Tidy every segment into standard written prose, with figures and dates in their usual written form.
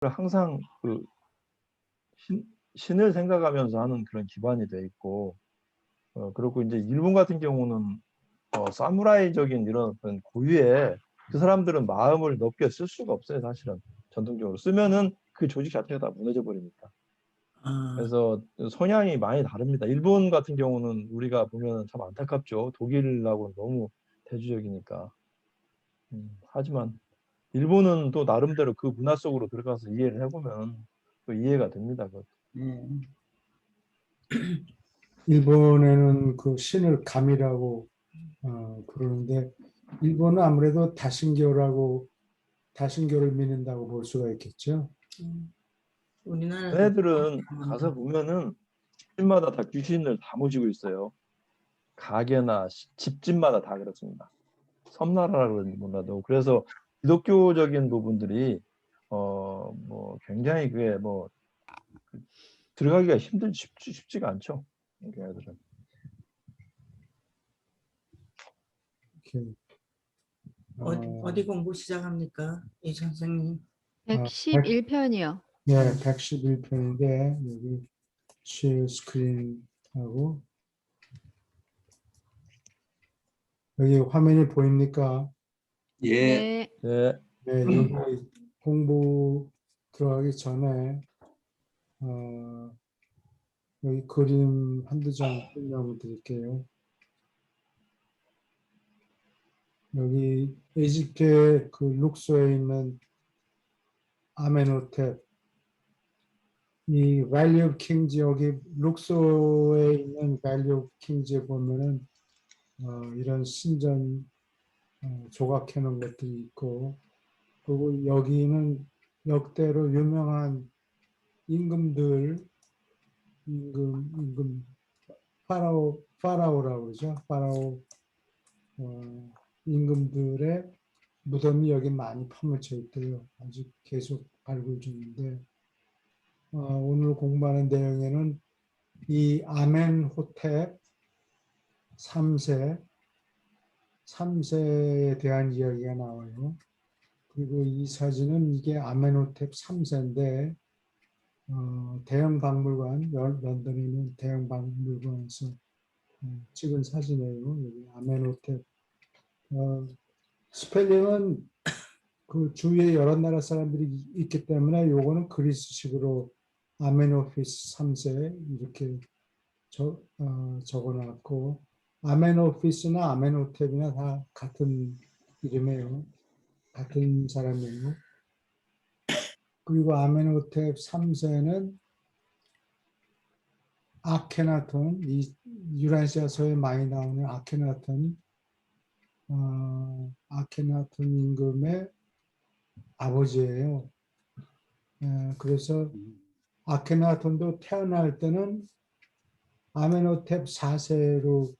항상 그 신을 생각하면서 하는 그런 기반이 돼 있고, 그리고 이제 일본 같은 경우는 사무라이적인 이런 어떤 고유에 그 사람들은 마음을 넓게 쓸 수가 없어요, 사실은. 전통적으로 쓰면은 그 조직 자체가 다 무너져 버리니까. 아, 그래서 성향이 많이 다릅니다. 일본 같은 경우는 우리가 보면 참 안타깝죠. 독일하고는 너무 대조적이니까. 하지만 일본은 또 나름대로 그 문화 속으로 들어가서 이해를 해보면 또 이해가 됩니다. 그것도. 네. 일본에는 그 신을 감이라고 그러는데 일본은 아무래도 다신교를 믿는다고 볼 수가 있겠죠. 우리나라도 얘네들은 가서 강한다. 보면은 집마다 다 귀신을 다 모시고 있어요. 가게나 집집마다 다 그렇습니다. 섬나라라 그런지 몰라도. 그래서 기독교적인 부분들이 뭐 굉장히 그게 뭐 들어가기가 쉽지가 않죠. 걔네들은. 이렇게, 어디 공부 시작합니까? 이 선생님. 111편이요. 네, 111편인데 여기 쉐어 스크린하고 여기 화면이 보입니까? 예, 네. 네. 네, 여기 공부 들어가기 전에 여기 그림 한두 장 설명드릴게요. 여기 에집트의 그 룩소에 있는 아멘호텝, 이 밸리 오브 킹즈 여기 룩소에 있는 밸리 오브 킹즈에 보면은 이런 신전 조각해 놓은 것들이 있고, 그리고 여기는 역대로 유명한 임금들, 임금 파라오라고 그러죠. 파라오 임금들의 무덤이 여기 많이 파묻혀 있대요. 아직 계속 발굴 중인데 오늘 공부하는 내용에는 이 아멘호텝 3세에 대한 이야기가 나와요. 그리고 이 사진은 이게 아멘호텝 3세인데 대형 박물관, 런던에 있는 대형 박물관에서 찍은 사진이에요. 여기 아멘호텝. 스펠링은 그 주위에 여러 나라 사람들이 있기 때문에 요거는 그리스식으로 아멘호피스 3세 이렇게 적어놨고 아멘호피스나 아멘호텝이나 다 같은 이름이에요. 같은 사람이에요. 그리고 아멘호텝 3세는 아케나톤, 이 유라시아서에 많이 나오는 아케나톤 임금의 아버지예요. 그래서 아케나톤도 태어날 때는 아멘호텝 4세로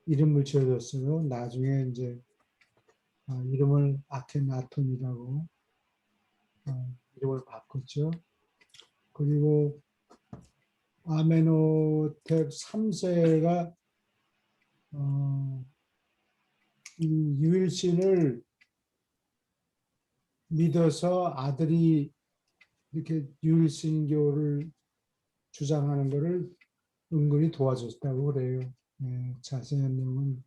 이름을 지어줬어요. 나중에 이제 이름을 아케나톤이라고 이름을 바꿨죠. 그리고 아멘호텝 3세가 이 유일신을 믿어서 아들이 이렇게 유일신교를 주장하는 것을 은근히 도와줬다고 그래요. 자세한 내용은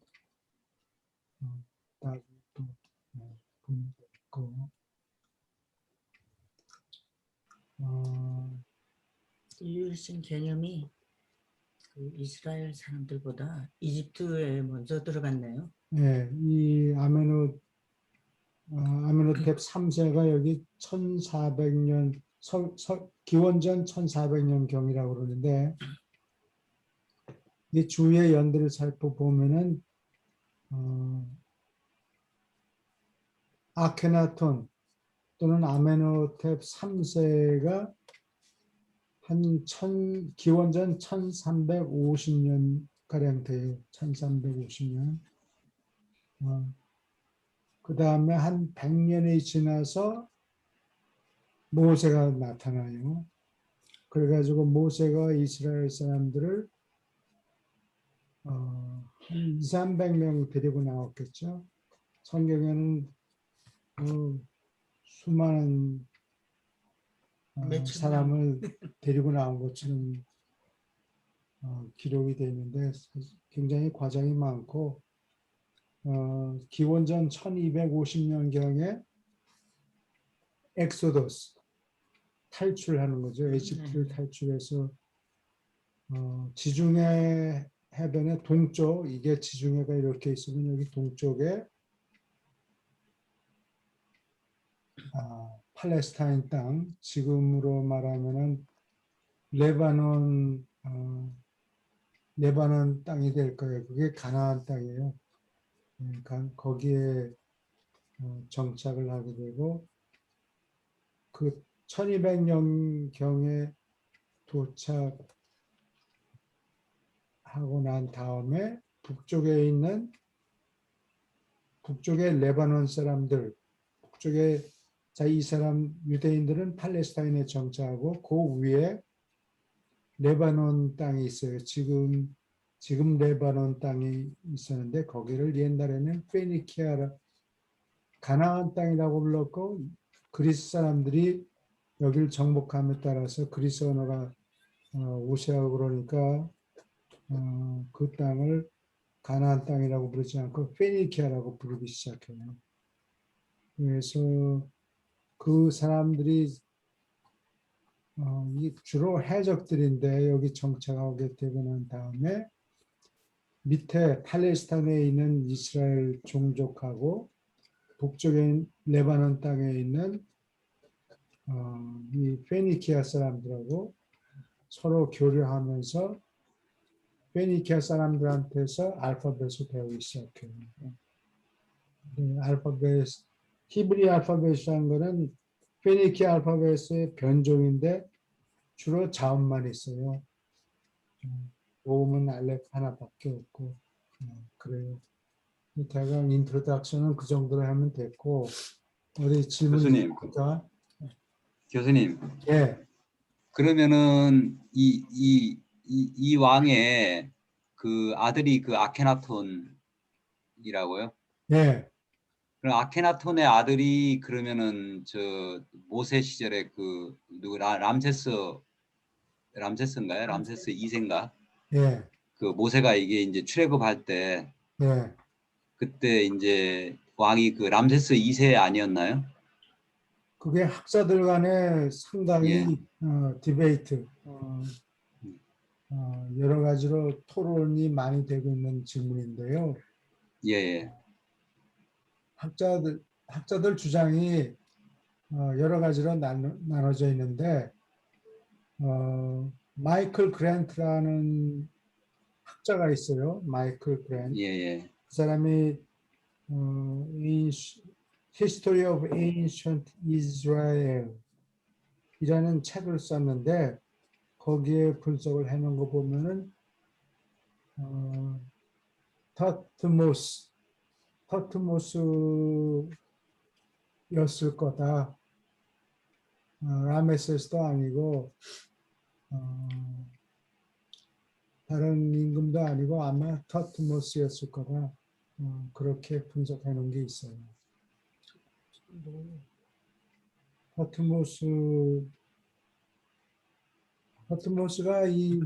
나중에 또 보면 되고. 유일신 개념이 그 이스라엘 사람들보다 이집트에 먼저 들어갔네요. 네, 이 아멘호텝 3세가 여기 1400년 기원전 1400년 경이라고 그러는데 이 주위의 연들을 살펴보면은 아케나톤 또는 아멘호텝 3세가 한 기원전 1350년 가량 돼요. 1350년. 그 다음에 한 100년이 지나서 모세가 나타나요. 그래가지고 모세가 이스라엘 사람들을 한 2, 300명 데리고 나왔겠죠. 성경에는 수많은 사람을 데리고 나온 것처럼 기록이 되어 있는데 굉장히 과정이 많고 기원전 1250년경에 엑소더스 탈출하는 거죠. 에집트를 탈출해서 지중해 해변의 동쪽, 이게 지중해가 이렇게 있으면 여기 동쪽에 팔레스타인 땅, 지금으로 말하면은 레바논 땅이 될 거예요. 그게 가나안 땅이에요. 거기에 정착을 하게 되고 그 1200년경에 도착하고 난 다음에 북쪽에 레바논 사람들, 북쪽에 이 사람 유대인들은 팔레스타인에 정착하고 그 위에 레바논 땅이 있어요. 지금 레바논 땅이 있었는데 거기를 옛날에는 페니키아 가나안 땅이라고 불렀고 그리스 사람들이 여기를 정복함에 따라서 그리스 언어가 오시아고 그러니까 그 땅을 가나안 땅이라고 부르지 않고 페니키아라고 부르기 시작해요. 그래서 그 사람들이 주로 해적들인데 여기 정착하게 되고 난 다음에 밑에 팔레스타인에 있는 이스라엘 종족하고 북쪽에 레바논 땅에 있는 이 페니키아 사람들하고 서로 교류하면서 페니키아 사람들한테서 알파벳을 배우기 시작해요. 히브리 알파벳이라는 것은 페니키아 알파벳의 변종인데 주로 자음만 있어요. 모음은 알렙 하나밖에 없고 그래요. 대강 인트로덕션은 그 정도로 하면 됐고 어디 질문 교수님. 있습니까? 교수님, 예, 그러면은 이 왕의 그 아들이 그 아케나톤이라고요? 예, 그럼 아케나톤의 아들이 그러면은 저 모세 시절에 그 누구 람세스인가요? 람세스 2세인가? 예, 그 모세가 이게 이제 출애굽할 때 예. 그때 이제 왕이 그 람세스 2세 아니었나요? 그게 학자들 간에 상당히 예. 디베이트, 여러 가지로 토론이 많이 되고 있는 질문인데요. 예, 예. 학자들 주장이 여러 가지로 나눠져 있는데 마이클 그랜트라는 학자가 있어요. 마이클 그랜트. 예, 예. 그 사람이 History of Ancient Israel 이라는 책을 썼는데 거기에 분석을 해놓은 거 보면은 터트모스였을 거다. 라메세스도 아니고 다른 임금도 아니고 아마 터트모스였을 거다. 그렇게 분석해 놓은 게 있어요. 터트모스가 이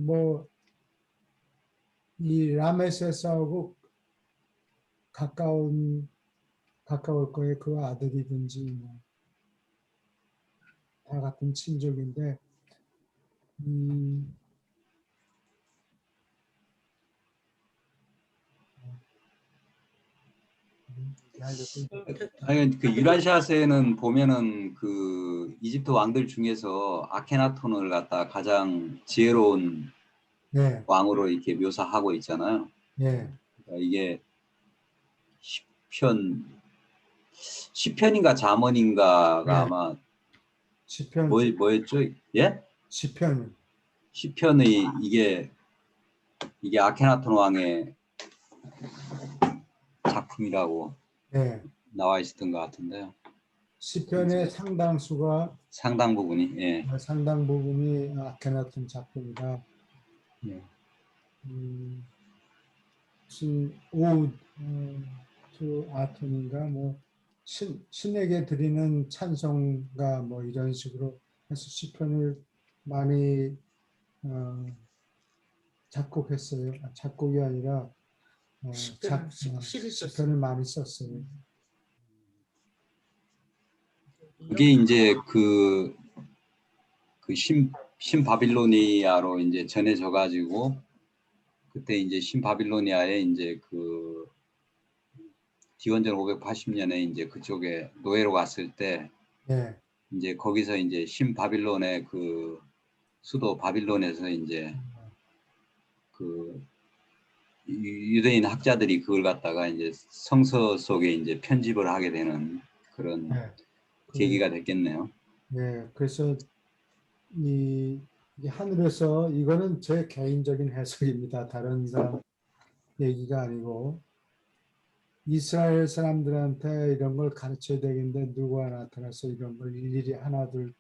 라메세스하고 가까울 거예요. 그 아들이든지 다 같은 친족인데 아니 그 유란시아서에는 보면은 그 이집트 왕들 중에서 아케나톤을 갖다 가장 지혜로운 예, 왕으로 이렇게 묘사하고 있잖아요. 예. 그러니까 이게 시편인가 잠언인가가 예. 아마 시편 뭐였죠? 예? 시편 시편의 이게 아케나톤 왕의 작품이라고 예. 나와 있었던 것 같은데요. 시편의 상당수가 상당 부분이 예. 상당 부분이 아케나톤 작품이다. 예. 무슨 오드 투 아톤인가 신에게 드리는 찬송가 이런 식으로 해서 시편을 많이 작곡했어요. 작곡이 아니라 시를 썼어요. 시편을 많이 썼어요. 그게 이제 그 신바빌로니아로 이제 전해져 가지고 그때 이제 신바빌로니아에 이제 그 기원전 580년에 이제 그쪽에 노예로 갔을 때 예, 이제 거기서 이제 신바빌론의 그 수도 바빌론에서 이제 그 유대인 학자들이 그걸 갖다가 이제 성서 속에 이제 편집을 하게 되는 그런 예. 계기가 됐겠네요. 네, 그래서 이 하늘에서 이거는 제 개인적인 해석입니다. 다른 사람 얘기가 아니고 이스라엘 사람들한테 이런 걸 가르쳐야 되겠는데 누가 나타나서 이런 걸 일일이 하나둘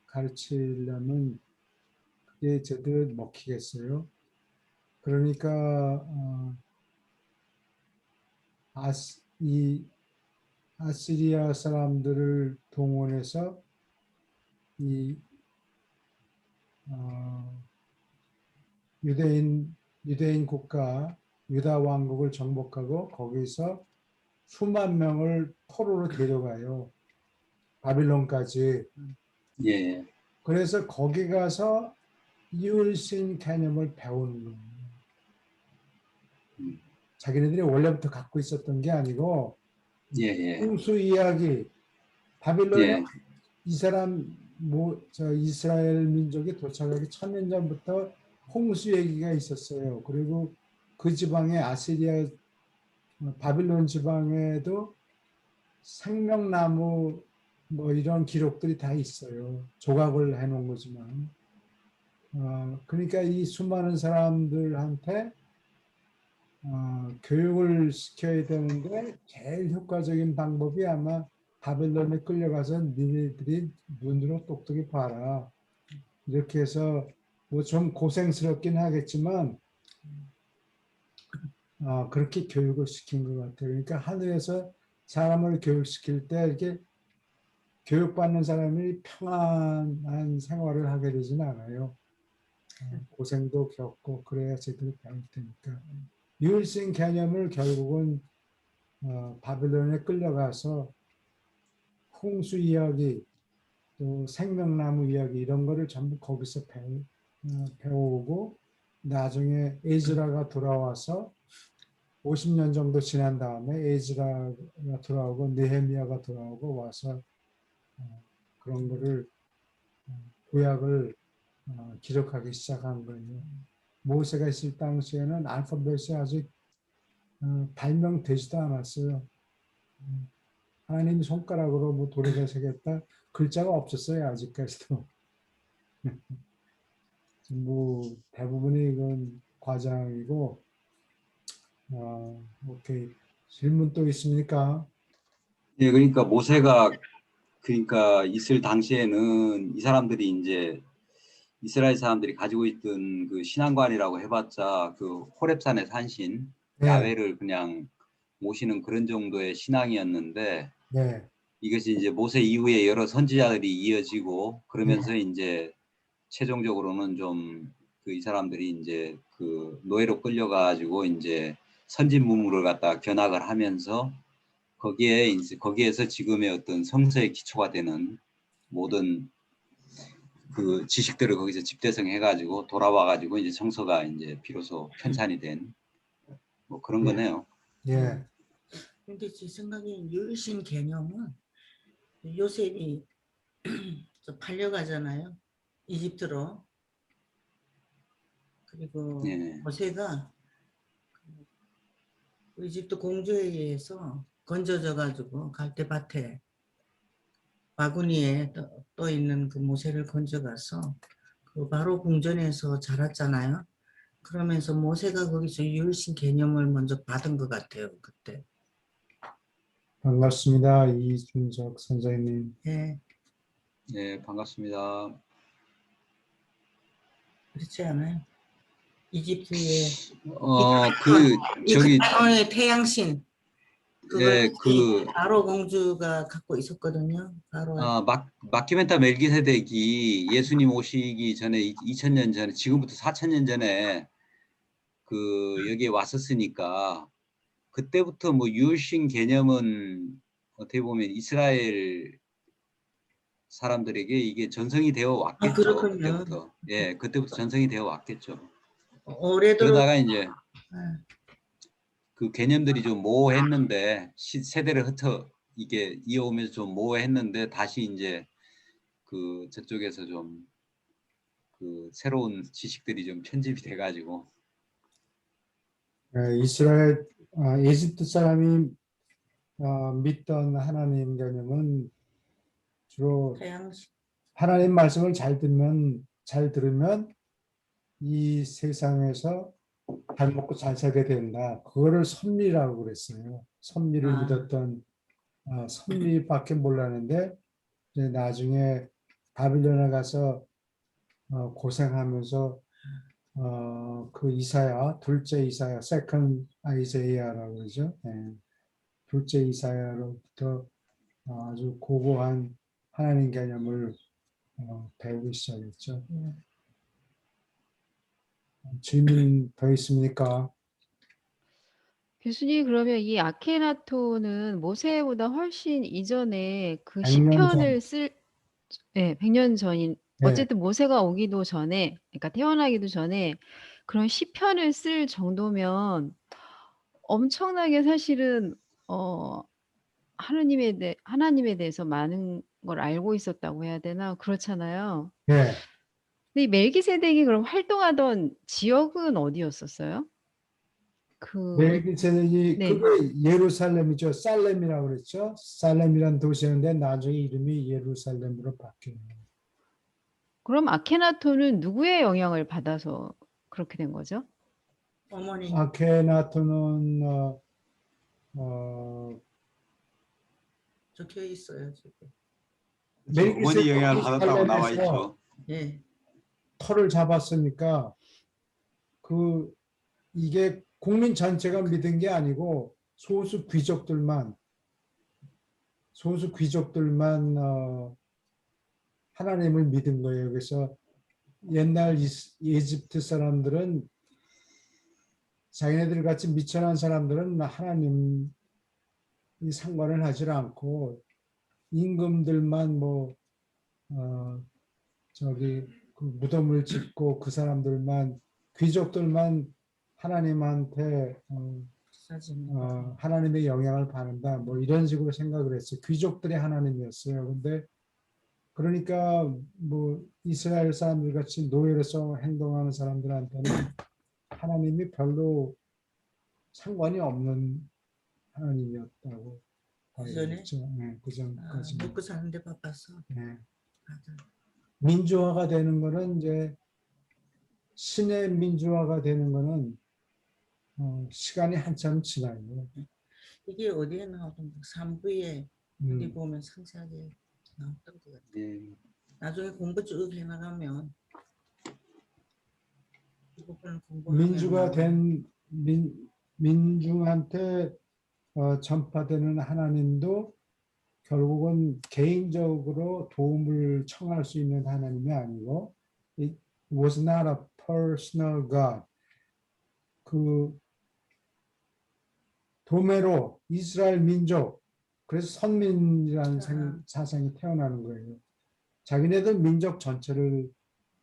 가르치려면 그게 제대로 먹히겠어요. 그러니까 이 아시리아 사람들을 동원해서 이 유대인 국가 유다 왕국을 정복하고 거기서 수만 명을 포로로 데려가요. 바빌론까지. 예, 그래서 거기 가서 이율신 개념을 배우는 거예요. 자기네들이 원래부터 갖고 있었던 게 아니고 예, 예, 홍수 이야기 바빌론에 예, 이 사람 이스라엘 민족이 도착하기 1000년 전부터 홍수 얘기가 있었어요. 그리고 그 지방에 아시리아 바빌론 지방에도 생명나무 뭐 이런 기록들이 다 있어요. 조각을 해놓은 거지만. 그러니까 이 수많은 사람들한테 교육을 시켜야 되는데 제일 효과적인 방법이 아마 바벨론에 끌려가서 니네들이 눈으로 똑똑히 봐라. 이렇게 해서 뭐 좀 고생스럽긴 하겠지만 그렇게 교육을 시킨 것 같아요. 그러니까 하늘에서 사람을 교육시킬 때 이렇게 교육받는 사람이 평안한 생활을 하게 되진 않아요. 고생도 겪고 그래야 제대로 배울 테니까. 유일신 개념을 결국은 바빌론에 끌려가서 홍수 이야기 또 생명나무 이야기 이런 거를 전부 거기서 배우고 나중에 에즈라가 돌아와서 50년 정도 지난 다음에 에즈라가 돌아오고 느헤미야가 돌아오고 와서 그런 거를 구약을 기록하기 시작한 거예요. 모세가 있을 당시에는 알파벳이 아직 발명되지도 않았어요. 하나님이 손가락으로 뭐 도리가 새겼다 글자가 없었어요. 아직까지도. 뭐 대부분이 이건 과장이고 오케이. 질문 또 있습니까? 예. 그러니까 모세가 그러니까 있을 당시에는 이 사람들이 이제 이스라엘 사람들이 가지고 있던 그 신앙관이라고 해봤자 그 호렙산의 산신 네, 야훼를 그냥 모시는 그런 정도의 신앙이었는데 네, 이것이 이제 모세 이후에 여러 선지자들이 이어지고 그러면서 이제 최종적으로는 좀 그 이 사람들이 이제 그 노예로 끌려가지고 이제 선진문물을 갖다 견학을 하면서 거기에서 지금의 어떤 성서의 기초가 되는 모든 그 지식들을 거기서 집대성해가지고 돌아와가지고 이제 성서가 이제 비로소 편찬이 된 뭐 그런 예. 거네요. 예, 근데 제 생각에 유일신 개념은 요셉이 팔려가잖아요. 이집트로. 그리고 예. 모세가 이집트 공주에 의해서 건져져 가지고 갈대밭에 바구니에 떠 있는 그 모세를 건져가서 그 바로 궁전에서 자랐잖아요. 그러면서 모세가 거기서 유일신 개념을 먼저 받은 것 같아요. 그때. 반갑습니다. 이준석 선생님. 예, 예, 반갑습니다. 그렇지 않아요? 이집트의 저기 이카노의 태양신. 예, 그 바로 공주가 갖고 있었거든요. 바로 마키멘타 멜기세덱이 예수님 오시기 전에 2000년 전에 지금부터 4000년 전에 그 여기에 왔었으니까 그때부터 뭐 유효신 개념은 어떻게 보면 이스라엘 사람들에게 이게 전성이 되어 왔겠죠. 그렇군요. 그때부터. 예, 그때부터 전성이 되어 왔겠죠. 올해도 그러다가 이제 아, 그 개념들이 좀 모호했는데 세대를 이게 이어오면서 좀 모호했는데 다시 이제 그 저쪽에서 좀 그 새로운 지식들이 좀 편집이 돼가지고 이스라엘, 이집트 사람이 믿던 하나님 개념은 주로 태양식 하나님 말씀을 잘 들으면 이 세상에서 잘 먹고 잘 살게 된다. 그거를 섭리라고 그랬어요. 섭리를 믿었던 섭리밖에 몰랐는데 이제 나중에 바빌론에 가서 고생하면서 그 이사야, 둘째 이사야, 세컨 아이제이아라고 그러죠. 예. 둘째 이사야로부터 아주 고고한 하나님 개념을 배우기 시작했죠. 질문 더 있습니까? 교수님, 그러면 이 아케나토는 모세보다 훨씬 이전에 그 100년 전. 시편을 네, 100년 전인, 네. 어쨌든 모세가 오기도 전에, 그러니까 태어나기도 전에 그런 시편을 쓸 정도면 엄청나게 사실은, 하나님에 대해서 많은 걸 알고 있었다고 해야 되나? 그렇잖아요. 네. 근데 이 멜기세덱이 그럼 활동하던 지역은 어디였었어요? 멜기세덱이 네. 그게 예루살렘이죠. 살렘이라고 그랬죠. 살렘이란 도시였는데 나중에 이름이 예루살렘으로 바뀌어요. 그럼 아케나토는 누구의 영향을 받아서 그렇게 된 거죠? 어머니 아케나토는 적혀 있어요 지금. 어머니 영향을 받았다고 나와 살렘에서 있죠. 예. 터를 잡았으니까 이게 국민 전체가 믿은 게 아니고 소수 귀족들만 하나님을 믿은 거예요. 그래서 옛날 이집트 사람들은 자기네들 같이 미천한 사람들은 하나님 상관을 하지 않고 임금들만 그 무덤을 짓고 그 사람들만 귀족들만 하나님한테 사진. 하나님의 영향을 받는다 뭐 이런 식으로 생각을 했어요. 귀족들의 하나님이었어요. 근데 그러니까 뭐 이스라엘 사람들 같이 노예로서 행동하는 사람들한테는 하나님이 별로 상관이 없는 하나님이었다고 그전에? 봐야겠죠. 네, 그 전까지. 먹고 사는데 바빠서. 네. 맞아. 민주화가 되는 거는 이제 신의 민주화가 되는 거는 시간이 한참 지나요. 이게 어디에 나오던 3부에 어디 보면 상세하게 나왔던 것 같아요. 예. 나중에 공부 쭉 해나가면 이 부분을 민주가 공부하면 된 민중한테 전파되는 하나님도 결국은 개인적으로 도움을 청할 수 있는 하나님이 아니고 it was not a personal God. 그 도매로 이스라엘 민족 그래서 선민이라는 사상이 태어나는 거예요. 자기네들 민족 전체를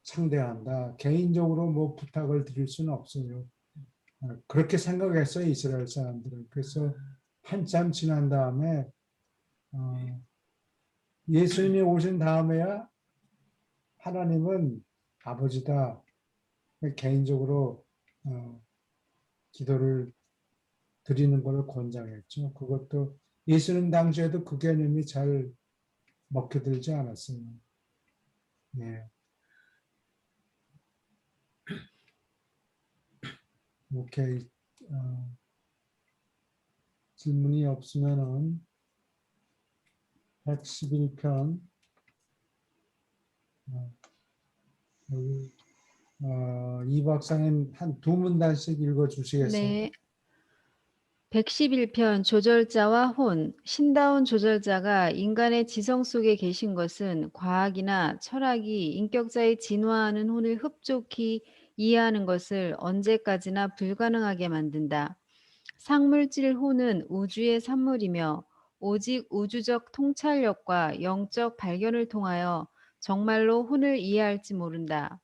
상대한다. 개인적으로 뭐 부탁을 드릴 수는 없어요. 그렇게 생각했어요. 이스라엘 사람들은. 그래서 한참 지난 다음에 예수님이 오신 다음에야 하나님은 아버지다. 개인적으로 기도를 드리는 것을 권장했죠. 그것도 예수님 당시에도 그 개념이 잘 먹혀들지 않았어요. 네. 오케이. 질문이 없으면은 111편 여기 이 박사님 한 두 문단씩 읽어 주시겠어요? 네. 111편 조절자와 혼, 신다운 조절자가 인간의 지성 속에 계신 것은 과학이나 철학이 인격자의 진화하는 혼을 흡족히 이해하는 것을 언제까지나 불가능하게 만든다. 상물질 혼은 우주의 산물이며 오직 우주적 통찰력과 영적 발견을 통하여 정말로 혼을 이해할지 모른다.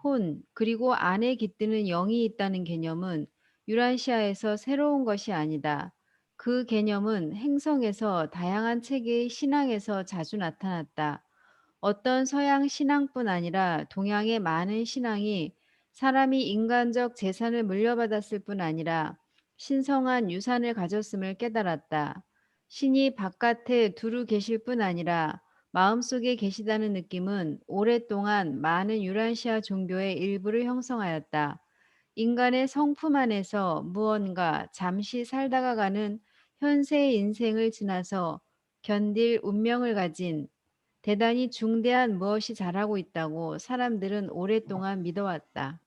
혼, 그리고 안에 깃드는 영이 있다는 개념은 유란시아에서 새로운 것이 아니다. 그 개념은 행성에서 다양한 체계의 신앙에서 자주 나타났다. 어떤 서양 신앙뿐 아니라 동양의 많은 신앙이 사람이 인간적 재산을 물려받았을 뿐 아니라 신성한 유산을 가졌음을 깨달았다. 신이 바깥에 두루 계실 뿐 아니라 마음속에 계시다는 느낌은 오랫동안 많은 유란시아 종교의 일부를 형성하였다. 인간의 성품 안에서 무언가 잠시 살다가 가는 현세의 인생을 지나서 견딜 운명을 가진 대단히 중대한 무엇이 자라고 있다고 사람들은 오랫동안 믿어왔다.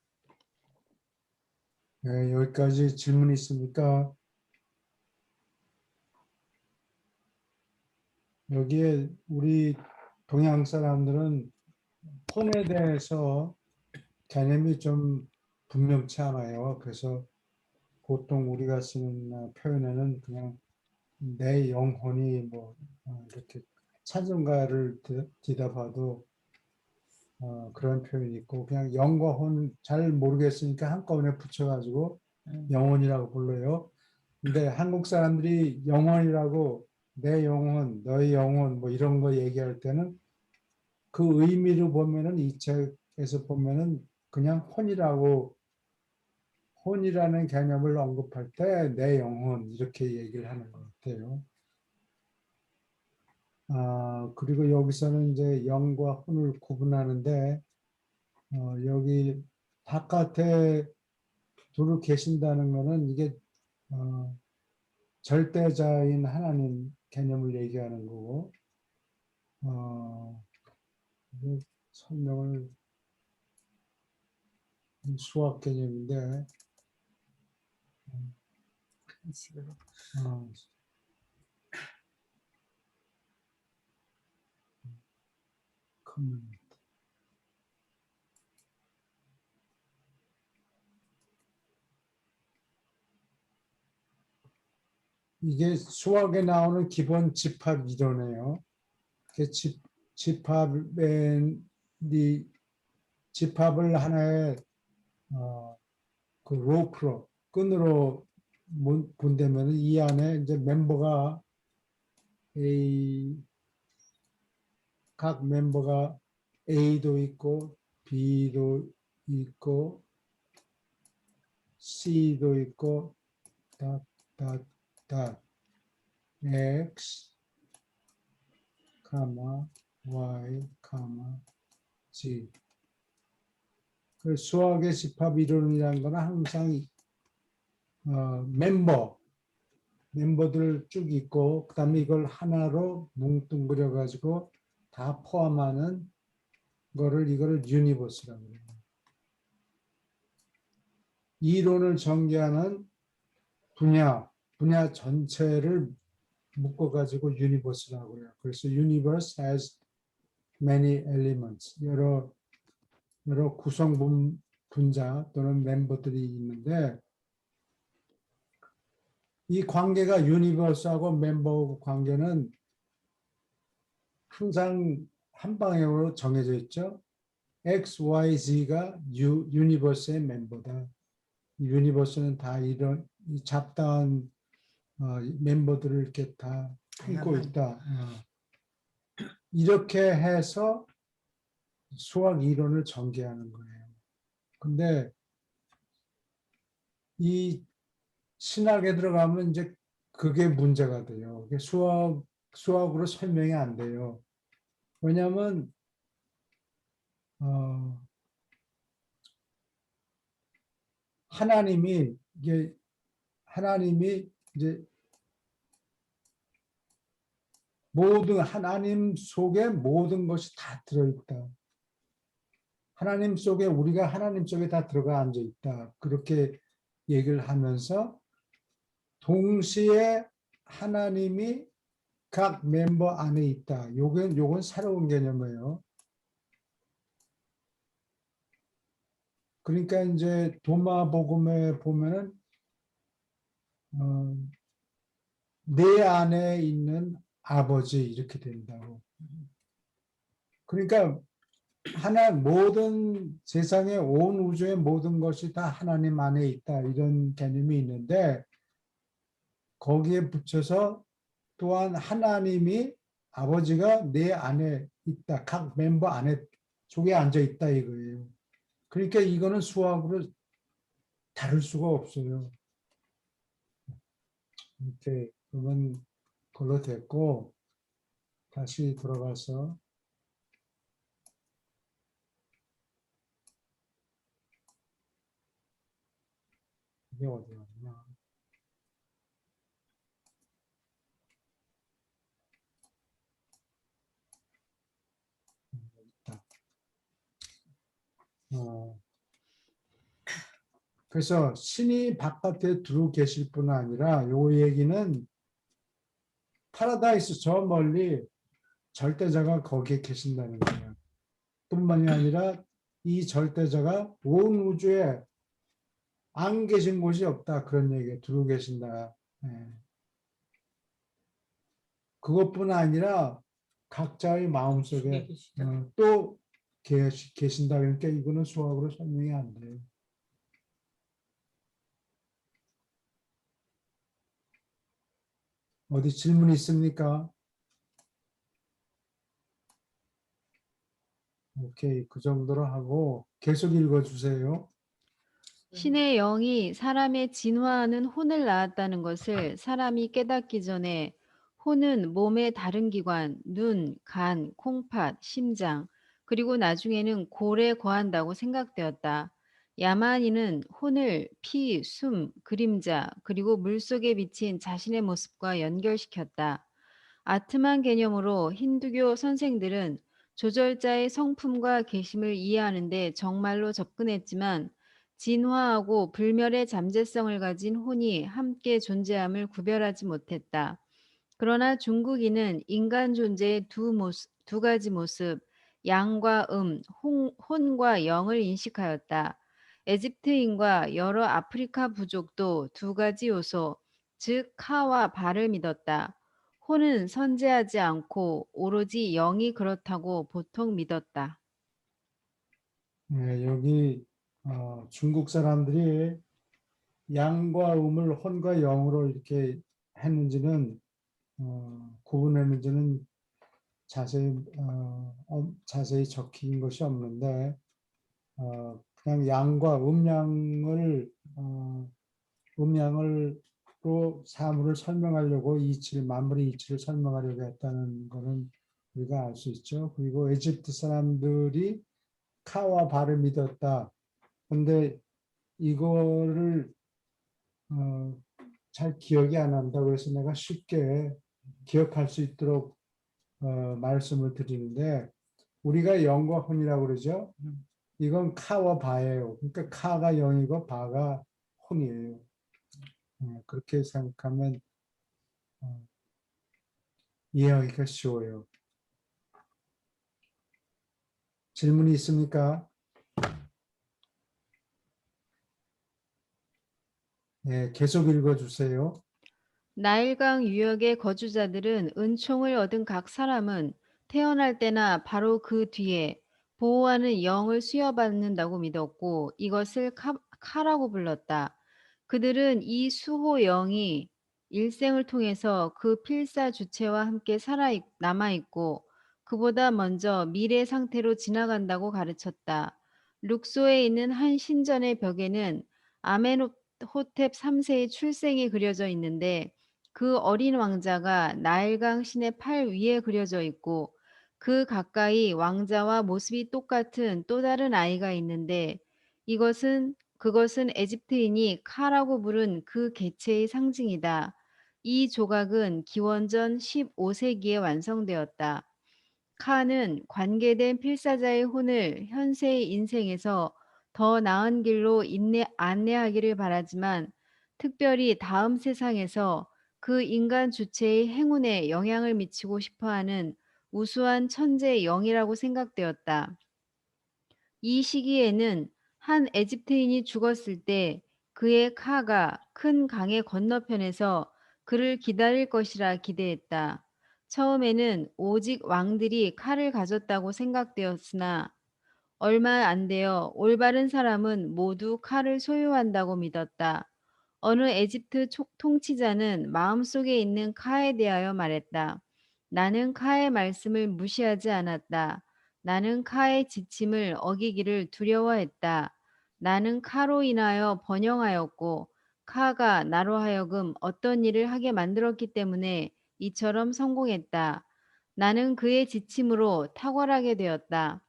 네, 여기까지 질문 있습니까? 여기에 우리 동양 사람들은 혼에 대해서 개념이 좀 분명치 않아요. 그래서 보통 우리가 쓰는 표현에는 그냥 내 영혼이 뭐 이렇게 찬송가를 듣다 봐도 그런 표현이 있고 그냥 영과 혼 잘 모르겠으니까 한꺼번에 붙여가지고 영혼이라고 불러요. 근데 한국 사람들이 영혼이라고 내 영혼, 너의 영혼 뭐 이런 거 얘기할 때는 그 의미로 보면은 이 책에서 보면은 그냥 혼이라는 개념을 언급할 때 내 영혼 이렇게 얘기를 하는 것 같아요. 그리고 여기서는 이제 영과 혼을 구분하는데 여기 바깥에 두루 계신다는 거는 이게 절대자인 하나님 개념을 얘기하는 거고 이게 설명을 수학 개념인데 그런 식으로. 어, 이게 수학에 나오는 기본 집합 이론이에요. 집합을 하나의 그 로프로 끈으로 본다면 이 안에 이제 멤버가 각 멤버가 A도 있고 B도 있고 C도 있고 X, Y, Z. 그 수학의 집합 이론이라는 거는 항상 멤버들 쭉 있고 그다음에 이걸 하나로 뭉뚱그려 가지고 다 포함하는 이거를 유니버스라고 해요. 이론을 전개하는 분야 전체를 묶어 가지고 유니버스라고 해요. 그래서 universe has many elements. 여러 구성 분자 또는 멤버들이 있는데 이 관계가 유니버스하고 멤버 관계는 항상 한 방향으로 정해져 있죠. X, Y, Z가 유니버스의 멤버다. 유니버스는 다 이런 잡다한 멤버들을 이렇게 다 품고 있다. 이렇게 해서 수학 이론을 전개하는 거예요. 근데 이 신학에 들어가면 이제 그게 문제가 돼요. 그게 수학으로 설명이 안 돼요. 왜냐하면 하나님이 이제 하나님 속에 모든 것이 다 들어있다. 하나님 속에 우리가 하나님 속에 다 들어가 앉아 있다. 그렇게 얘기를 하면서 동시에 하나님이 각 멤버 안에 있다. 요건 새로운 개념이에요. 그러니까 이제 도마복음에 보면은 내 안에 있는 아버지 이렇게 된다고. 그러니까 모든 세상의 온 우주의 모든 것이 다 하나님 안에 있다 이런 개념이 있는데 거기에 붙여서 또한 하나님이 아버지가 내 안에 있다. 각 멤버 안에 속에 앉아 있다 이거예요. 그러니까 이거는 수학으로 다를 수가 없어요. 이렇게 그러면 그걸로 됐고 다시 들어가서 이게 어디였냐? 있다. 그래서 신이 바깥에 들어 계실 뿐 아니라 요 얘기는 파라다이스 저 멀리 절대자가 거기에 계신다는 거예요. 뿐만이 아니라 이 절대자가 온 우주에 안 계신 곳이 없다. 그런 얘기에 들어 계신다. 예. 그것뿐 아니라 각자의 마음속에 또 계신다. 그러니까 이거는 수학으로 설명이 안 돼요. 어디 질문 있습니까? 오케이. 그 정도로 하고 계속 읽어주세요. 신의 영이 사람의 진화하는 혼을 낳았다는 것을 사람이 깨닫기 전에 혼은 몸의 다른 기관, 눈, 간, 콩팥, 심장, 그리고 나중에는 골에 거한다고 생각되었다. 야만인은 혼을 피, 숨, 그림자, 그리고 물속에 비친 자신의 모습과 연결시켰다. 아트만 개념으로 힌두교 선생들은 조절자의 성품과 계심을 이해하는 데 정말로 접근했지만 진화하고 불멸의 잠재성을 가진 혼이 함께 존재함을 구별하지 못했다. 그러나 중국인은 인간 존재의 두 가지 모습, 양과 혼과 영을 인식하였다. 에집트인과 여러 아프리카 부족도 두 가지 요소, 즉 카와 바를 믿었다. 혼은 선재하지 않고 오로지 영이 그렇다고 보통 믿었다. 네, 여기 중국 사람들이 양과 음을 혼과 영으로 이렇게 했는지는 구분했는지는 자세히 적힌 것이 없는데 그냥 양과 음양을로 사물을 설명하려고 만물의 이치를 설명하려고 했다는 것은 우리가 알 수 있죠. 그리고 에집트 사람들이 카와 바를 믿었다. 근데 이거를 잘 기억이 안 난다고 그래서 내가 쉽게 기억할 수 있도록 말씀을 드리는데 우리가 영과 혼이라고 그러죠. 이건 카와 바예요. 그러니까 카가 영이고 바가 혼이에요. 그렇게 생각하면 이해하기가 쉬워요. 질문이 있습니까? 네, 계속 읽어주세요. 나일강 유역의 거주자들은 은총을 얻은 각 사람은 태어날 때나 바로 그 뒤에 보호하는 영을 수여받는다고 믿었고 이것을 카라고 불렀다. 그들은 이 수호 영이 일생을 통해서 그 필사 주체와 함께 남아있고 그보다 먼저 미래 상태로 지나간다고 가르쳤다. 룩소에 있는 한 신전의 벽에는 아멘호텝 3세의 출생이 그려져 있는데 그 어린 왕자가 나일강 신의 팔 위에 그려져 있고 그 가까이 왕자와 모습이 똑같은 또 다른 아이가 있는데 그것은 에집트인이 카라고 부른 그 개체의 상징이다. 이 조각은 기원전 15세기에 완성되었다. 카는 관계된 필사자의 혼을 현세의 인생에서 더 나은 길로 안내하기를 바라지만 특별히 다음 세상에서 그 인간 주체의 행운에 영향을 미치고 싶어하는 우수한 천재 영이라고 생각되었다. 이 시기에는 한 에집트인이 죽었을 때 그의 카가 큰 강의 건너편에서 그를 기다릴 것이라 기대했다. 처음에는 오직 왕들이 칼을 가졌다고 생각되었으나 얼마 안 되어 올바른 사람은 모두 칼을 소유한다고 믿었다. 어느 에집트 통치자는 마음속에 있는 카에 대하여 말했다. 나는 카의 말씀을 무시하지 않았다. 나는 카의 지침을 어기기를 두려워했다. 나는 카로 인하여 번영하였고 카가 나로 하여금 어떤 일을 하게 만들었기 때문에 이처럼 성공했다. 나는 그의 지침으로 탁월하게 되었다.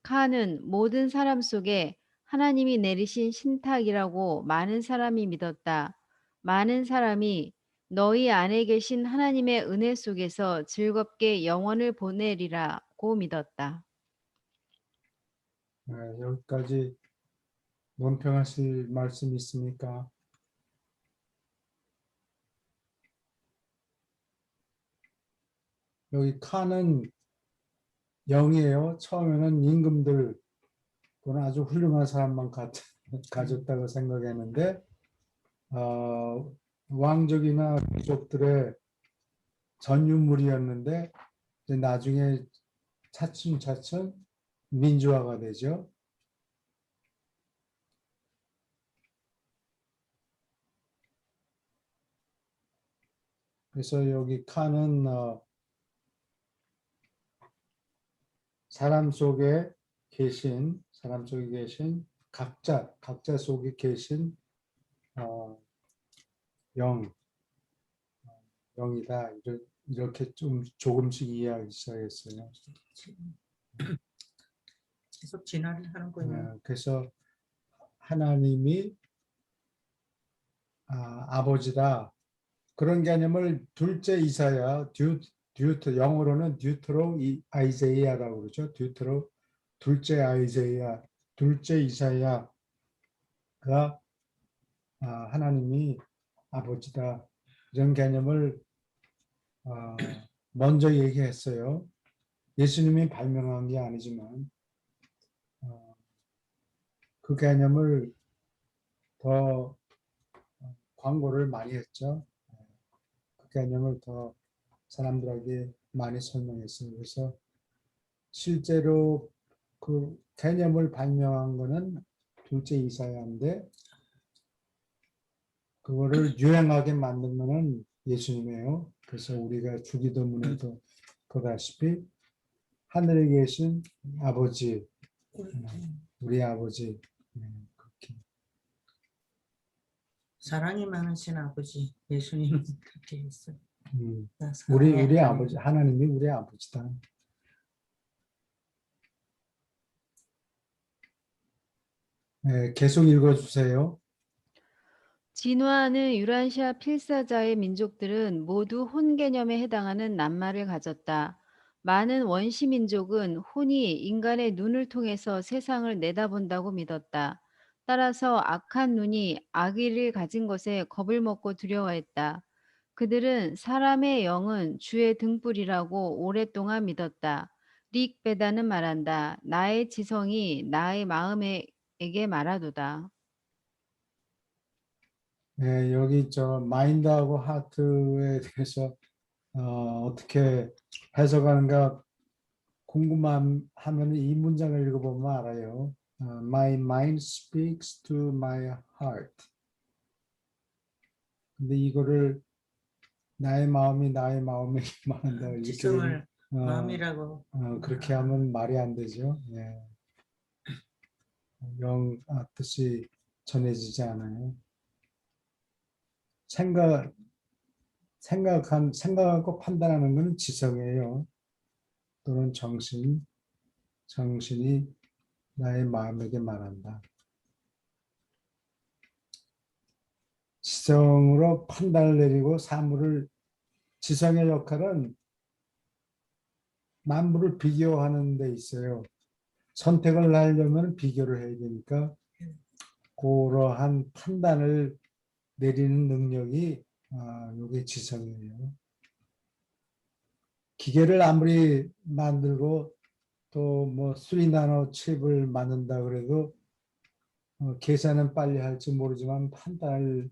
카는 모든 사람 속에 하나님이 내리신 신탁이라고 많은 사람이 믿었다. 많은 사람이 너희 안에 계신 하나님의 은혜 속에서 즐겁게 영원을 보내리라고 믿었다. 네, 여기까지 논평하실 말씀 있습니까? 여기 칸은 영이에요. 처음에는 임금들 또는 아주 훌륭한 사람만 가졌다고 생각했는데 왕족이나 귀족들의 전유물이었는데 이제 나중에 차츰차츰 민주화가 되죠. 그래서 여기 칸은 사람 속에 계신 각자 속에 계신 영이다. 이렇게 좀 조금씩 이해하기 시작했어요. 계속 진화를 하는군요. 그래서 하나님이 아버지다. 그런 개념을 둘째 이사야, 영어로는 듀트로 아이제이아라고 그러죠. 둘째 아이제이아, 둘째 이사야가 하나님이 아버지다. 이런 개념을 먼저 얘기했어요. 예수님이 발명한 게 아니지만 그 개념을 더 광고를 많이 했죠. 그 개념을 더 사람들에게 많이 설명했어요. 그래서 실제로 그 개념을 발명한 거는 둘째 이사야인데 그거를 유행하게 만든 거는 예수님이에요. 그래서 우리가 주기도문에도 보다시피 하늘에 계신 아버지, 우리 아버지, 그렇게. 사랑이 많으신 아버지 예수님은 그렇게 했어요. 우리 아버지, 하나님이 우리 아버지다. 네, 계속 읽어주세요. 진화하는 유란시아 필사자의 민족들은 모두 혼 개념에 해당하는 낱말을 가졌다. 많은 원시 민족은 혼이 인간의 눈을 통해서 세상을 내다본다고 믿었다. 따라서 악한 눈이 악의를 가진 것에 겁을 먹고 두려워했다. 그들은 사람의 영은 주의 등불이라고 오랫동안 믿었다. 릭 베다는 말한다. 나의 지성이 나의 마음에게 말하도다. 네, 여기 마인드하고 하트에 대해서 어떻게 해석하는가 궁금하면 이 문장을 읽어보면 알아요. My mind speaks to my heart. 근데 이거를 나의 마음이 나의 마음에게 말한다. 이렇게 지성을 마음이라고. 그렇게 하면 말이 안 되죠. 네. 영 뜻이 전해지지 않아요. 생각하고 판단하는 것은 지성이에요. 또는 정신이 나의 마음에게 말한다. 지성으로 판단을 내리고 지성의 역할은 만물을 비교하는 데 있어요. 선택을 하려면 비교를 해야 되니까 그러한 판단을 내리는 능력이 요게 지성이에요. 기계를 아무리 만들고 또 뭐 3나노 칩을 만든다 그래도 계산은 빨리 할지 모르지만 판단할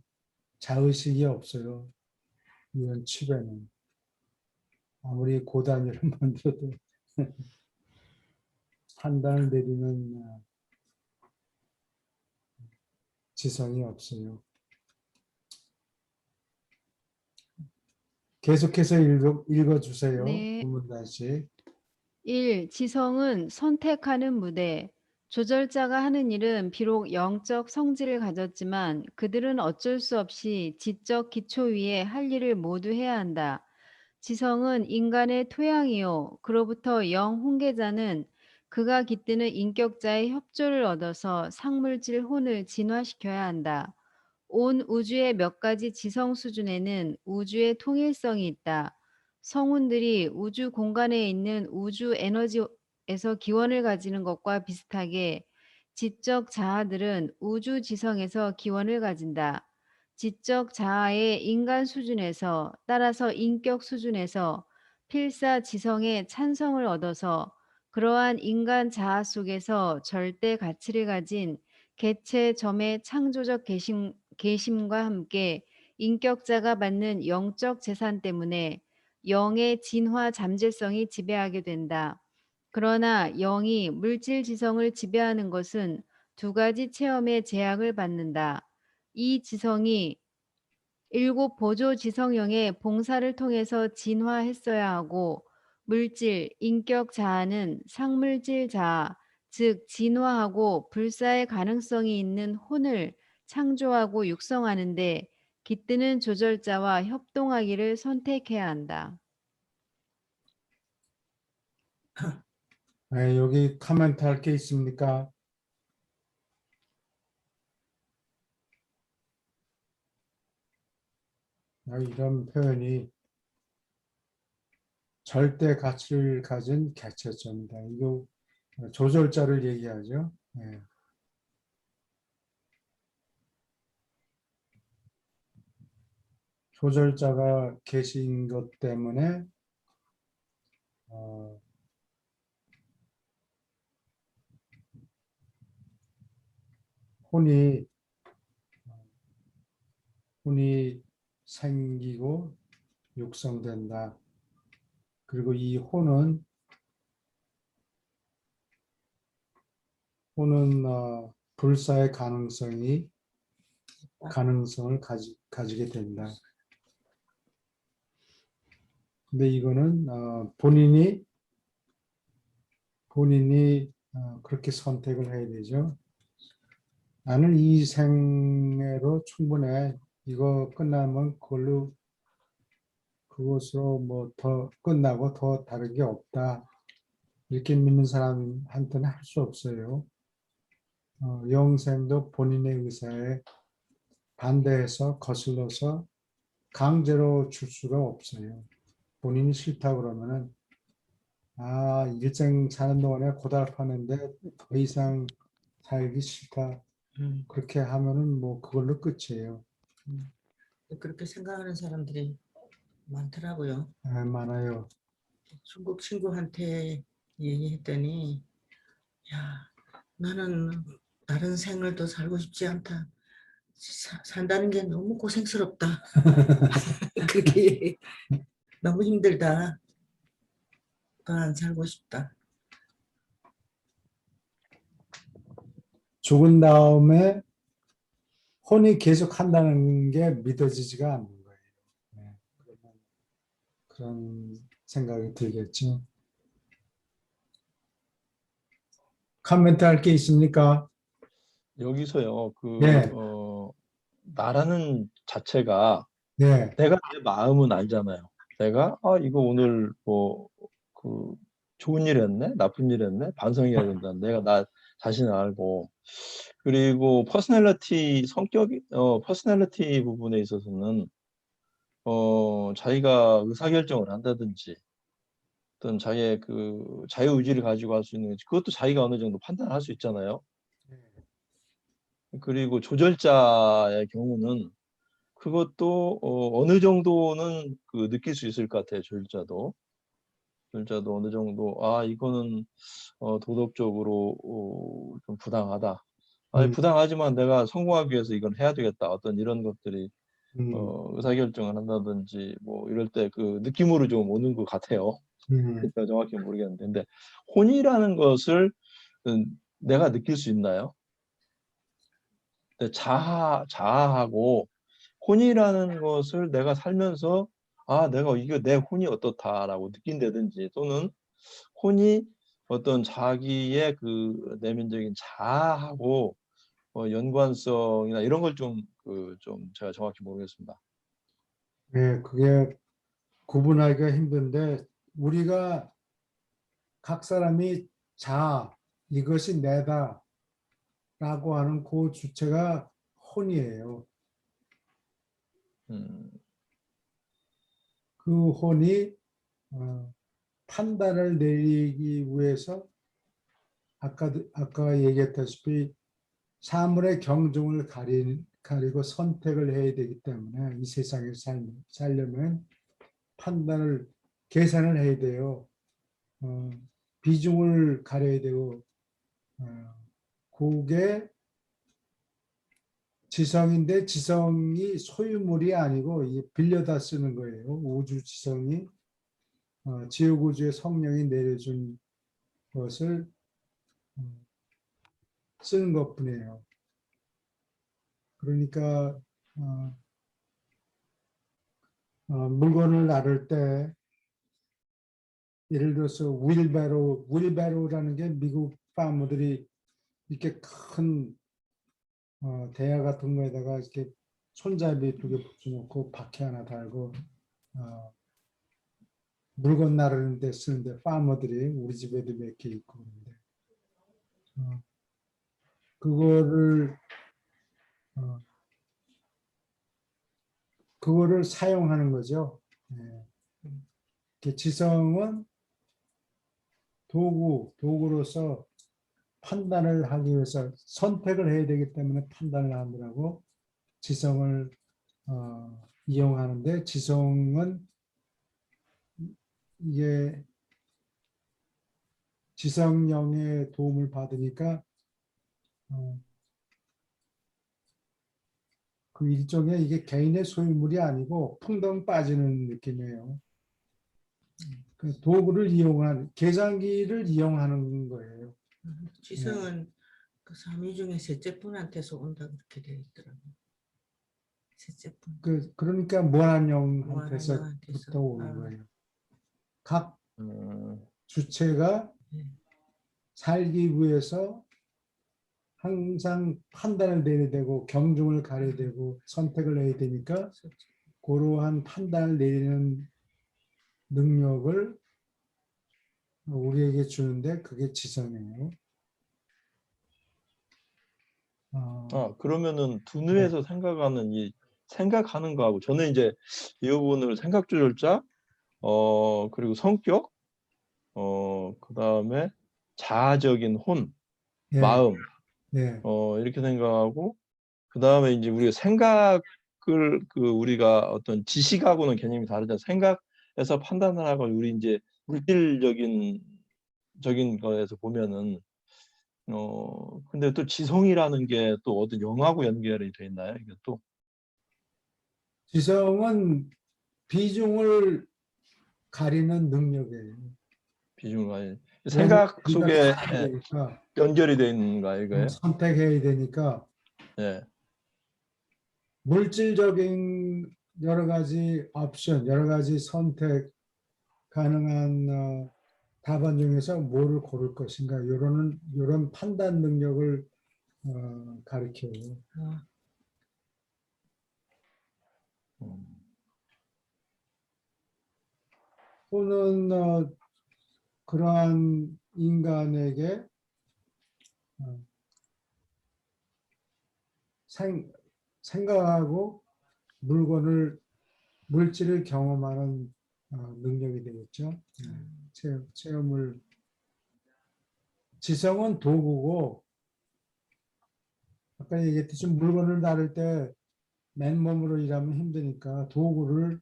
자의식이 없어요. 이런 칩에는. 아무리 고단위를 만들어도 판단을 내리는 지성이 없어요. 계속해서 읽어주세요. 네. 구문단식. 1. 지성은 선택하는 무대. 조절자가 하는 일은 비록 영적 성질을 가졌지만 그들은 어쩔 수 없이 지적 기초 위에 할 일을 모두 해야 한다. 지성은 인간의 토양이요. 그로부터 영 훈계자는 그가 깃드는 인격자의 협조를 얻어서 상물질 혼을 진화시켜야 한다. 온 우주의 몇 가지 지성 수준에는 우주의 통일성이 있다. 성운들이 우주 공간에 있는 우주 에너지에서 기원을 가지는 것과 비슷하게 지적 자아들은 우주 지성에서 기원을 가진다. 지적 자아의 인간 수준에서 따라서 인격 수준에서 필사 지성의 찬성을 얻어서 그러한 인간 자아 속에서 절대 가치를 가진 개체 점의 창조적 계심과 함께 인격자가 받는 영적 재산 때문에 영의 진화 잠재성이 지배하게 된다. 그러나 영이 물질 지성을 지배하는 것은 두 가지 체험의 제약을 받는다. 이 지성이 7 보조 지성형의 봉사를 통해서 진화했어야 하고 물질, 인격 자아는 상물질 자아, 즉 진화하고 불사의 가능성이 있는 혼을 창조하고 육성하는데 깃드는 조절자와 협동하기를 선택해야 한다. 네, 여기 코멘트 할 게 있습니까? 이런 표현이 절대 가치를 가진 개체점이다. 이거 조절자를 얘기하죠. 네. 조절자가 계신 것 때문에 혼이 생기고 육성된다. 그리고 이 혼은 불사의 가능성을 가지게 된다. 근데 이거는 본인이 그렇게 선택을 해야 되죠. 나는 이 생애로 충분해. 이거 끝나면 그것으로 뭐 더 끝나고 더 다른 게 없다. 이렇게 믿는 사람한테는 할 수 없어요. 영생도 본인의 의사에 반대해서 거슬러서 강제로 줄 수가 없어요. 본인이 싫다 그러면은 일생 사는 동안에 고달팠는데 더 이상 살기 싫다. 그렇게 하면은 뭐 그걸로 끝이에요. 그렇게 생각하는 사람들이 많더라고요. 많아요. 중국 친구한테 얘기했더니 야, 나는 다른 생을 더 살고 싶지 않다. 산다는 게 너무 고생스럽다. 그게 너무 힘들다. 더 안 살고 싶다. 죽은 다음에 혼이 계속 한다는 게 믿어지지가 않는 거예요. 네. 그런 생각이 들겠죠. 코멘트 할 게 있습니까? 여기서요. 네. 나라는 자체가 네. 내가 내 마음은 알잖아요. 내가 이거 오늘 좋은 일 했네, 나쁜 일 했네, 반성해야 된다. 내가 나 자신을 알고, 그리고 퍼스널리티 부분에 있어서는 자기가 의사결정을 한다든지 어떤 자기의 그 자유의지를 가지고 할 수 있는 그것도 자기가 어느 정도 판단할 수 있잖아요. 그리고 조절자의 경우는 그것도 어느 정도는 그 느낄 수 있을 것 같아요. 조율자도 어느 정도 이거는 도덕적으로 좀 부당하다. 부당하지만 내가 성공하기 위해서 이건 해야 되겠다. 어떤 이런 것들이 의사결정을 한다든지 뭐 이럴 때 그 느낌으로 좀 오는 것 같아요. 제가 정확히 모르겠는데, 근데 혼이라는 것을 내가 느낄 수 있나요? 근데 자아하고 혼이라는 것을 내가 살면서 내가 이거 내 혼이 어떻다라고 느낀다든지, 또는 혼이 어떤 자기의 그 내면적인 자아하고 연관성이나 이런 걸 좀 제가 정확히 모르겠습니다. 네, 그게 구분하기가 힘든데 우리가 각 사람이 이것이 내다라고 하는 그 주체가 혼이에요. 음, 그 혼이 판단을 내리기 위해서 아까 얘기했다시피 사물의 경중을 가리고 선택을 해야 되기 때문에 이 세상에 살려면 계산을 해야 돼요. 비중을 가려야 되고 그게 지성인데 지성이 소유물이 아니고 빌려다 쓰는 거예요. 우주 지성이 지옥 우주의 성령이 내려준 것을 쓰는 것뿐이에요. 그러니까 물건을 나를 때 예를 들어서 윌베로라는 게 미국 파머들이 이렇게 큰 대야 같은 거에다가 이렇게 손잡이 2개 붙여놓고 바퀴 하나 달고 물건 나르는 데 쓰는데 파머들이 우리 집에도 몇 개 있고 그런데 그거를 사용하는 거죠. 지성은 도구로서 판단을 하기 위해서 선택을 해야 되기 때문에 판단을 하느라고 지성을 이용하는데, 지성은 이게 지성령의 도움을 받으니까 그 일종의 이게 개인의 소유물이 아니고 풍덩 빠지는 느낌이에요. 그 도구를 계산기를 이용하는 거예요. 지성은 그 삼위 중에 셋째 분한테서 온다 그렇게 되어 있더라고요. 셋째 분. 그러니까 무한영한테서 무한영한테서. 오는 거예요. 각 음, 주체가 네. 살기 위해서 항상 판단을 내려야 되고 경중을 가려야 되고 선택을 해야 되니까 그러한 판단을 내리는 능력을 우리에게 주는데 그게 지성이에요. 그러면은 두뇌에서 생각하는 거하고, 저는 이제 이 부분을 생각 조절자, 그리고 성격, 그다음에 자아적인 혼, 예, 마음, 예. 이렇게 생각하고, 그다음에 이제 우리가 생각을 우리가 어떤 지식하고는 개념이 다르잖아요. 생각에서 판단을 하고, 우리 이제 물질적인 거에서 보면은 근데 또 지성이라는 게 또 어떤 영하고 연결이 돼 있나요? 이게 또 지성은 비중을 가리는 능력이에요. 비중을 왜냐면 생각 우리가 속에 가야 되니까, 연결이 돼 있는가 이거예요? 선택해야 되니까 예. 물질적인 여러 가지 옵션, 여러 가지 선택 가능한 답안 중에서 뭐를 고를 것인가, 이런 판단 능력을 가리켜요. 또는 그러한 인간에게 생각하고 물질을 경험하는 능력이 되겠죠. 체험을. 지성은 도구고, 아까 얘기했듯이 물건을 다룰 때 맨몸으로 일하면 힘드니까 도구를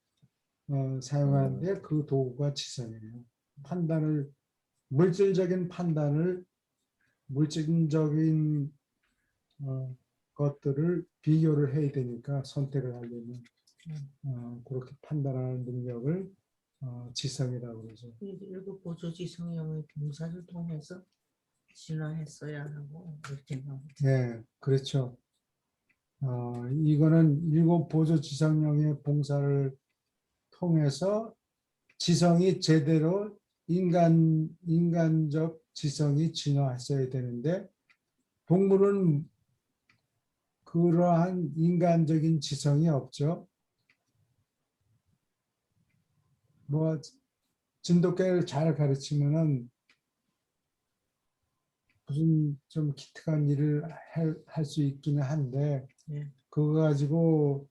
사용하는데 그 도구가 지성이에요. 판단을 물질적인 판단을 물질적인 것들을 비교를 해야 되니까 선택을 하려면 그렇게 판단하는 능력을 지성이라고 그러죠. 일곱 보조지성령의 동사를 통해서 진화했어야 하고 이렇게 나오죠. 네, 그렇죠. 이거는 일곱 보조 지성령의 봉사를 통해서 지성이 제대로 인간적 지성이 진화했어야 되는데 동물은 그러한 인간적인 지성이 없죠. 뭐 진돗개를 잘 가르치면은 무슨 좀 기특한 일을 할 수 있기는 한데 네. 그거 가지고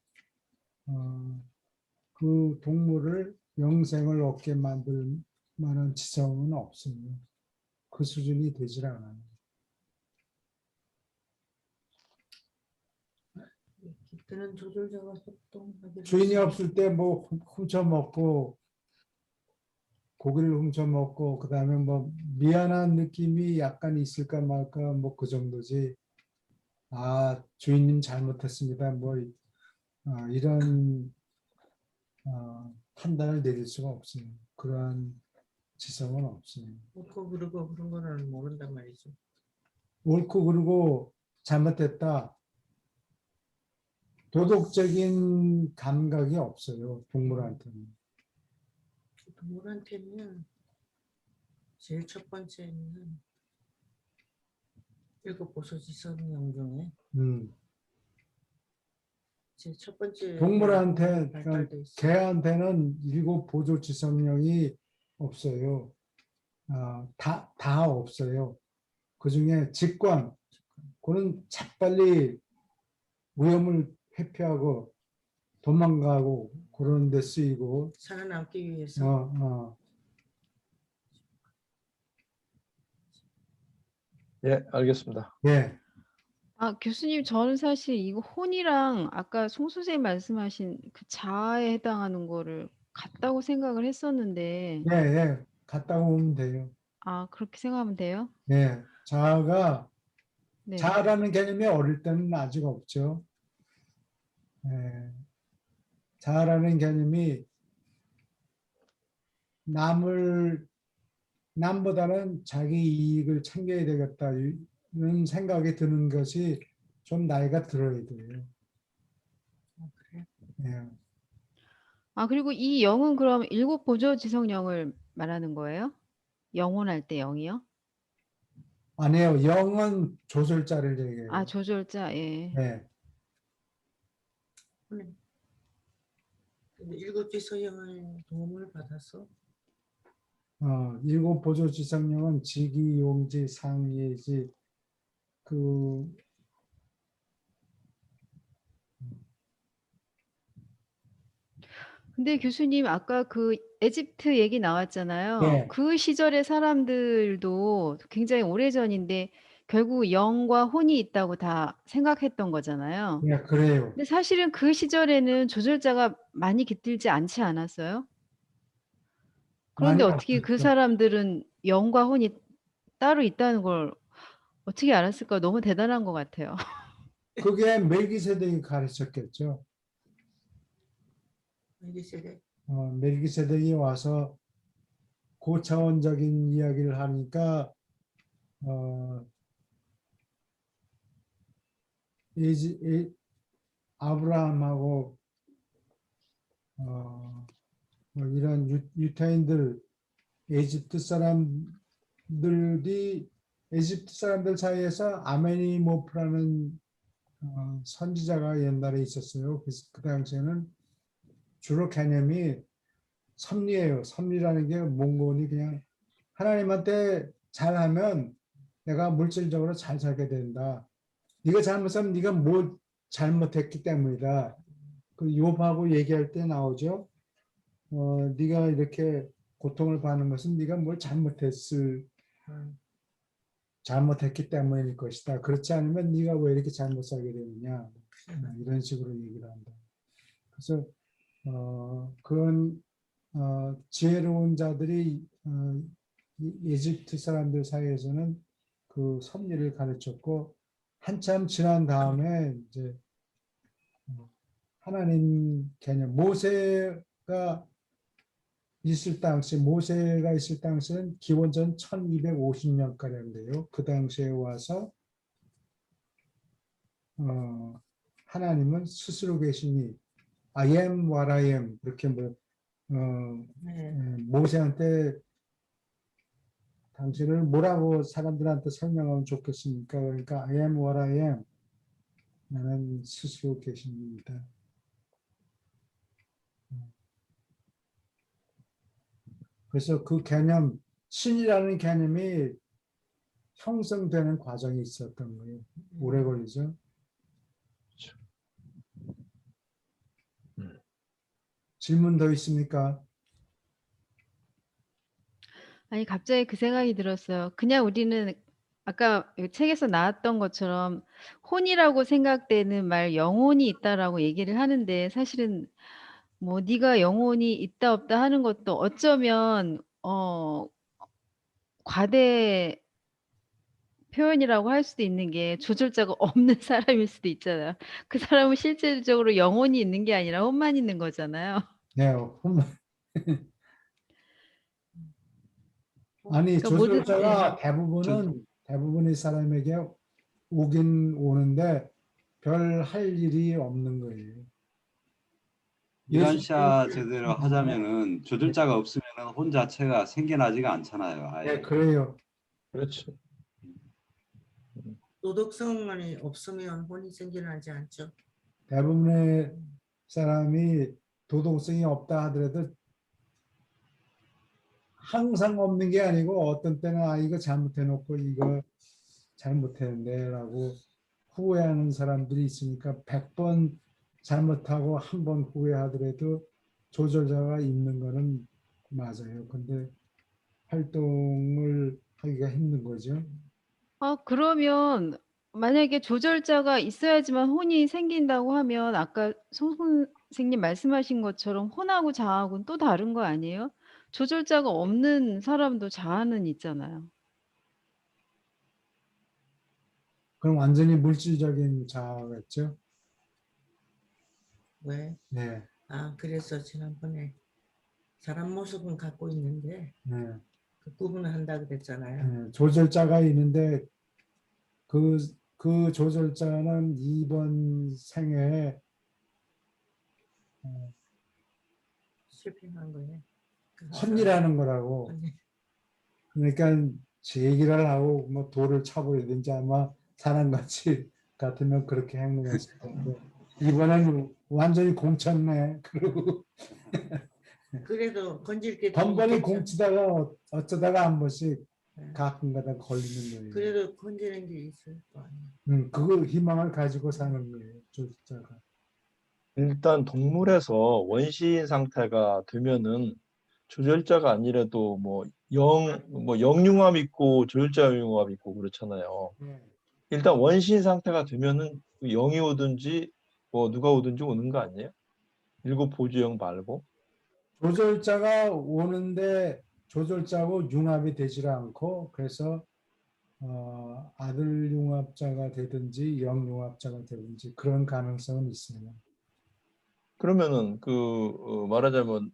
그 동물을 영생을 얻게 만들 만한 지성은 없습니다. 그 수준이 되질 않아요. 기트는 조절자와 협동하기를 주인이 없을 때 뭐 훔쳐 먹고 고기를 훔쳐 먹고 그다음에 뭐 미안한 느낌이 약간 있을까 말까 뭐 그 정도지. 아, 주인님 잘못했습니다. 뭐 이런 판단을 내릴 수가 없어요. 그러한 지성은 없어요. 옳고 그르고 그런 거는 모른단 말이죠. 옳고 그르고 잘못됐다. 도덕적인 감각이 없어요. 동물한테는. 동물한테는 제일 첫 번째는 일곱 보조지성령 중에 음. 제일 첫 번째 동물한테, 발달돼 있어요. 개한테는 일곱 보조 지성령이 없어요. 다 없어요. 그 중에 직관, 그는 재빨리 위험을 회피하고 도망가고 그런 데 쓰이고, 살아남기 위해서 예, 알겠습니다. 예, 아, 교수님, 저는 사실 이거 혼이랑 아까 송 선생님 말씀하신 그 자아에 해당하는 거를 같다고 생각을 했었는데, 예, 예, 갔다 오면 돼요. 아, 그렇게 생각하면 돼요? 예, 네. 자아라는 개념이 어릴 때는 아직 없죠. 예, 자아라는 개념이 남보다는 자기 이익을 챙겨야 되겠다 이런 생각이 드는 것이 좀 나이가 들어야 돼요. 그래. 예. 아, 그리고 이 영은 그럼 일곱 보조 지성령을 말하는 거예요? 영혼할 때 영이요? 아니에요. 영은 조술자를 얘기해요. 아, 조절자, 예. 네. 근데 일곱 지성령의 도움을 받아서 일곱 보조 지성령은 지기, 용지, 상예지 그 근데 교수님, 아까 그 에집트 얘기 나왔잖아요. 예, 그 시절의 사람들도 굉장히 오래전인데 결국 영과 혼이 있다고 다 생각했던 거잖아요. 예, 그래요. 근데 사실은 그 시절에는 조절자가 많이 깃들지 않지 않았어요? 그런데 많이 어떻게 그 없었죠. 사람들은 영과 혼이 따로 있다는 걸 어떻게 알았을까? 너무 대단한 것 같아요. 그게 멜기세덱이 가르쳤겠죠. 멜기세덱 멜기세덱이 와서 고차원적인 이야기를 하니까 어, 아브라함하고 뭐 이런 유태인들, 에집트 사람들이 에집트 사람들 사이에서 아메니모프라는 선지자가 옛날에 있었어요. 그래서 그 당시에는 주로 개념이 섭리예요. 섭리라는 게 몽골이 그냥 하나님한테 잘하면 내가 물질적으로 잘 살게 된다. 네가 잘못하면 네가 뭐 잘못했기 때문이다. 그 욥하고 얘기할 때 나오죠. 네가 이렇게 고통을 받는 것은 네가 뭘 잘못했기 때문일 것이다. 그렇지 않으면 네가 왜 이렇게 잘못 살게 되느냐. 이런 식으로 얘기를 한다. 그래서 그런 지혜로운 자들이 이집트 사람들 사이에서는 그 섭리를 가르쳤고 한참 지난 다음에 이제 하나님 개념 모세가 있을 당시는 기원전 1250년가량인데요. 그 당시에 와서 하나님은 스스로 계시니 I am what I am 그렇게 네. 모세한테 당신을 뭐라고 사람들한테 설명하면 좋겠습니까? 그러니까 I am what I am 나는 스스로 계십니다. 그래서 그 개념 신이라는 개념이 형성되는 과정이 있었던 거예요. 오래 걸리죠. 질문 더 있습니까? 아니, 갑자기 그 생각이 들었어요. 그냥 우리는 아까 이 책에서 나왔던 것처럼 혼이라고 생각되는 말 영혼이 있다라고 얘기를 하는데 사실은 뭐 네가 영혼이 있다 없다 하는 것도 어쩌면 과대 표현이라고 할 수도 있는 게 조절자가 없는 사람일 수도 있잖아요. 그 사람은 실질적으로 영혼이 있는 게 아니라 혼만 있는 거잖아요. 네, 아니 그러니까 모든 조절자가 예. 대부분의 사람에게 오긴 오는데 별 할 일이 없는 거예요. 이란샤 제대로 하자면은 조절자가 없으면은 혼 자체가 생겨나지가 않잖아요. 아예. 네, 그래요. 그렇죠. 도덕성이 없으면 혼이 생겨나지 않죠. 대부분의 사람이 도덕성이 없다 하더라도 항상 없는 게 아니고 어떤 때는 이거 잘못해놓고 이거 잘못했는데 라고 후회하는 사람들이 있으니까 100번 잘못하고 한 번 후회하더라도 조절자가 있는 거는 맞아요. 근데 활동을 하기가 힘든 거죠. 그러면 만약에 조절자가 있어야지만 혼이 생긴다고 하면 아까 송 선생님 말씀하신 것처럼 혼하고 자아하고는 또 다른 거 아니에요? 조절자가 없는 사람도 자아는 있잖아요. 그럼 완전히 물질적인 자아겠죠. 왜? 네, 그래서 지난번에 사람 모습은 갖고 있는데 네, 그 구분을 한다 그랬잖아요. 네. 조절자가 있는데 그 조절자는 이번 생애에 실패한 거예요. 헛일하는 거라고. 언니. 그러니까 제 얘기를 하고 뭐 돌을 차버리든지 아마 사람같이 같으면 그렇게 행동했을 텐데 이번에는 완전히 공쳤네. 그리고 그래도 건질 게 번번이 있겠죠. 공치다가 어쩌다가 한 번씩 네. 가끔가다 걸리는 거예요. 그래도 건지는 게 있을 거 아니에요. 그걸 희망을 가지고 사는 거예요. 조직자가. 일단 동물에서 원시인 상태가 되면은 조절자가 아니라도 뭐 영융합 있고 조절자 융합 있고 그렇잖아요. 네. 일단 원시인 상태가 되면은 영이 오든지 뭐 누가 오든지 오는 거 아니에요? 일곱 보주영 말고. 조절자가 오는데 조절자고 융합이 되질 않고 그래서 아들 융합자가 되든지 영 융합자가 되든지 그런 가능성은 있어요. 그러면은 말하자면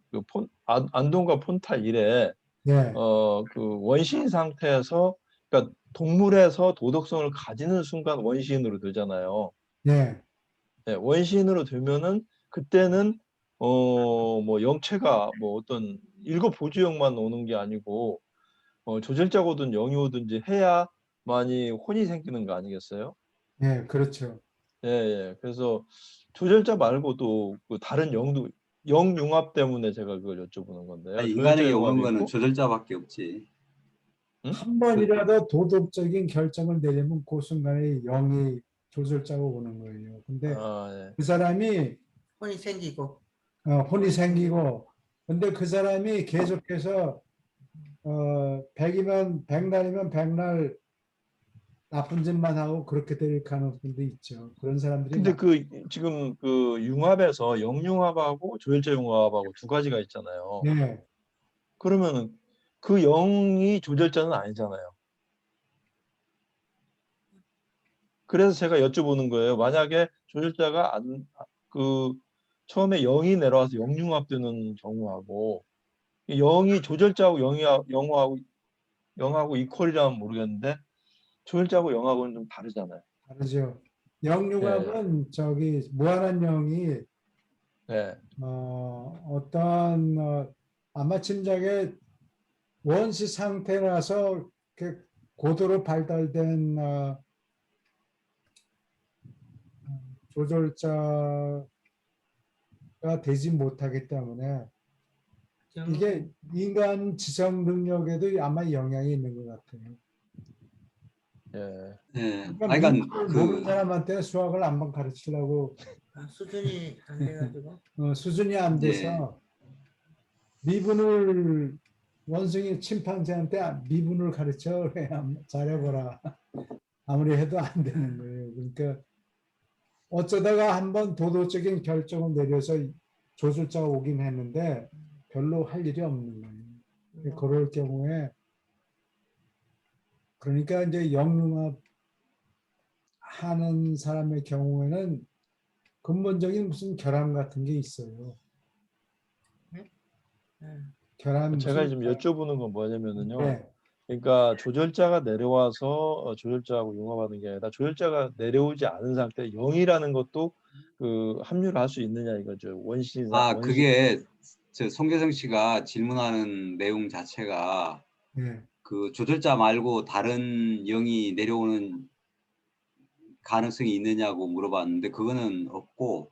안동과 폰탈 이래 네, 그 원시인 상태에서 그러니까 동물에서 도덕성을 가지는 순간 원시인으로 되잖아요. 네, 네, 원시인으로 되면은 그때는 뭐 영체가 뭐 어떤 일곱 보주영만 오는 게 아니고 조절자가 오든 영이 오든지 해야만이 혼이 생기는 거 아니겠어요? 네, 그렇죠. 예, 예. 그래서 조절자 말고도 그 다른 영융합 때문에 제가 그걸 여쭤보는 건데요. 아니, 조절자 인간에게 오는 융합이 거는 있고, 조절자밖에 없지. 응? 한 번이라도 도덕적인 결정을 내려면 그 순간에 영이 조절자가 오는 거예요. 근데 예. 그 사람이 혼이 생기고 혼이 생기고 근데 그 사람이 계속해서 100이면 100날이면 100날 나쁜 짓만 하고 그렇게 될 가능성도 있죠. 그런 사람들이 근데 그 지금 그 융합에서 영융합하고 조열자 융합하고 두 가지가 있잖아요. 네, 그러면은 그 0이 조절자는 아니잖아요. 그래서 제가 여쭤보는 거예요. 만약에 조절자가 그 처음에 0이 내려와서 영융합되는 경우하고 0이 조절자하고 0하고 이퀄이라면 모르겠는데 조절자하고 0하고는 좀 다르잖아요. 다르죠. 예. 영융합은 저기 무한한 영이 예. 어떤 아마 짐작에 원시 상태라서 이렇게 고도로 발달된 조절자가 되지 못하기 때문에 이게 인간 지성 능력에도 아마 영향이 있는 것 같아요. 예. 예. 그러니까 아, 그러니까 미분을 모르는 그 사람한테 수학을 안만 가르치려고 수준이 안 돼가지고. 수준이 안 네. 돼서 미분을 원숭이 침판지한테 미분을 가르쳐 잘해보라. 아무리 해도 안 되는 거예요. 그러니까 어쩌다가 한번 도덕적인 결정을 내려서 조술자가 오긴 했는데 별로 할 일이 없는 거예요. 그럴 경우에 그러니까 이제 영융합 하는 사람의 경우에는 근본적인 무슨 결함 같은 게 있어요. 결함 제가 무슨 지금 여쭤보는 건 뭐냐면은요. 네, 그러니까 조절자가 내려와서 조절자하고 융합하는 게 아니라 조절자가 내려오지 않은 상태 0이라는 것도 그 합류를 할 수 있느냐 이거죠. 원시 그게 저 송계성 씨가 질문하는 내용 자체가 네, 그 조절자 말고 다른 영이 내려오는 가능성이 있느냐고 물어봤는데 그거는 없고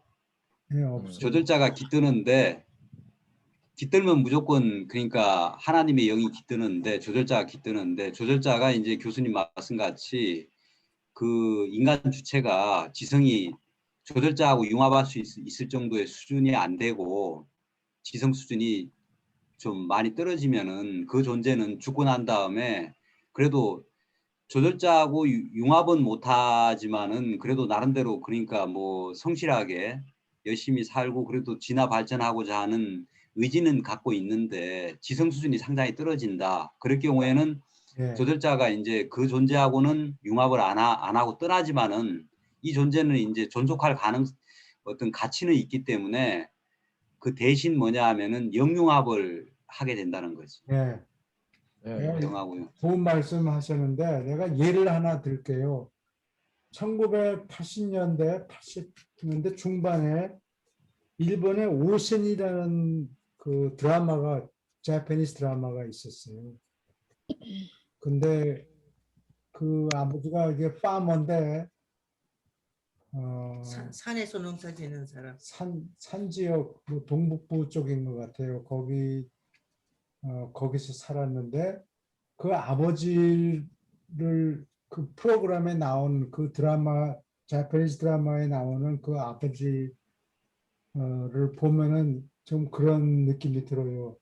네, 없어요. 조절자가 깃드는데 깃들면 무조건 그러니까 하나님의 영이 깃드는데 조절자가 깃드는데 조절자가 이제 교수님 말씀같이 그 인간 주체가 지성이 조절자하고 융합할 수 있을 정도의 수준이 안 되고 지성 수준이 좀 많이 떨어지면은 그 존재는 죽고 난 다음에 그래도 조절자하고 융합은 못하지만은 그래도 나름대로 그러니까 뭐 성실하게 열심히 살고 그래도 진화 발전하고자 하는 의지는 갖고 있는데 지성 수준이 상당히 떨어진다. 그럴 경우에는 네, 조절자가 이제 그 존재하고는 융합을 안 하고 떠나지만은 이 존재는 이제 존속할 어떤 가치는 있기 때문에 그 대신 뭐냐 하면은 영융합을 하게 된다는 거지. 네. 예. 내가 영하고요. 좋은 말씀 하셨는데 내가 예를 하나 들게요. 1980년대, 80년대 중반에 일본의 오센이라는 그 드라마가, 자파니스 드라마가 있었어요. 근데 그 아버지가 이게 파머인데, 산에서 농사 지는 사람. 산 지역, 뭐 동북부 쪽인 것 같아요. 거기서 살았는데, 그 아버지를 그 프로그램에 나온 그 드라마, 자파니스 드라마에 나오는 그 아버지를 보면은 좀 그런 느낌이 들어요.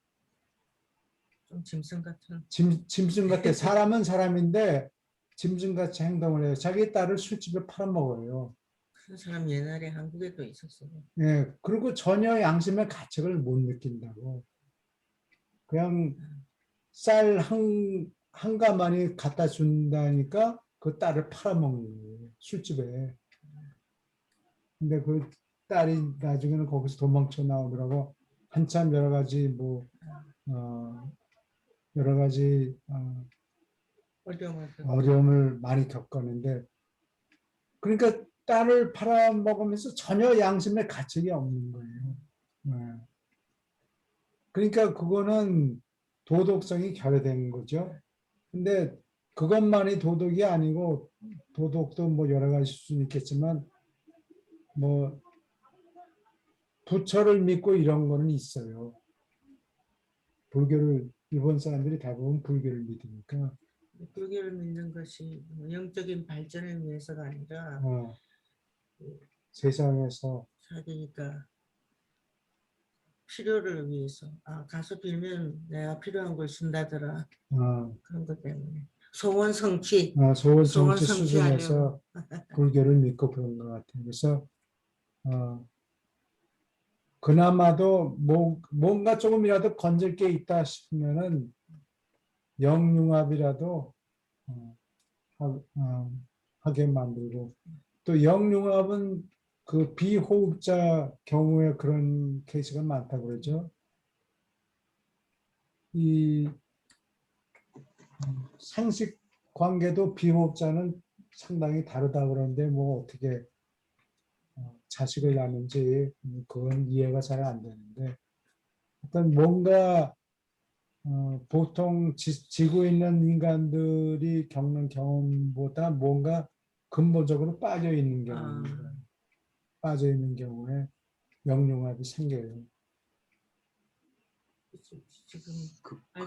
좀 짐승 같은. 짐승 같아. 사람은 사람인데 짐승같이 행동을 해요. 자기 딸을 술집에 팔아먹어요. 그 사람 옛날에 한국에도 있었어요. 예, 그리고 전혀 양심의 가책을 못 느낀다고. 그냥 쌀 한 가마니 갖다 준다니까 그 딸을 팔아먹는 거예요. 술집에. 근데 그 딸이 나중에는 거기서 도망쳐 나오더라고. 한참 여러 가지 여러 가지 어려움을 많이 겪었는데, 그러니까 딸을 팔아먹으면서 전혀 양심의 가책이 없는 거예요. 네. 그러니까 그거는 도덕성이 결여된 거죠. 근데 그것만이 도덕이 아니고, 도덕도 뭐 여러 가지 수준이 있겠지만 뭐 부처를 믿고 이런 거는 있어요. 일본 사람들이 대부분 불교를 믿으니까 불교를 믿는 것이 영적인 발전을 위해서가 아니라 세상에서 자기가 필요를 위해서 가서 빌면 내가 필요한 걸 준다더라. 그런 것 때문에 소원 성취. 소원 소원 성취 성취하려고. 수준에서 불교를 믿고 그런 것 같아요. 그래서 그나마도 뭔가 조금이라도 건질 게 있다 싶으면은 영융합이라도 하게 만들고, 또 영융합은 그 비호흡자 경우에 그런 케이스가 많다고 그러죠. 이 생식 관계도 비호흡자는 상당히 다르다 그러는데 뭐 어떻게 자식을 낳는지 그건 이해가 잘 안 되는데, 어떤 뭔가 보통 지구에 있는 인간들이 겪는 경험보다 뭔가 근본적으로 빠져 있는 경우입니다. 빠져 있는 경우에 영융합이 생겨요. 지금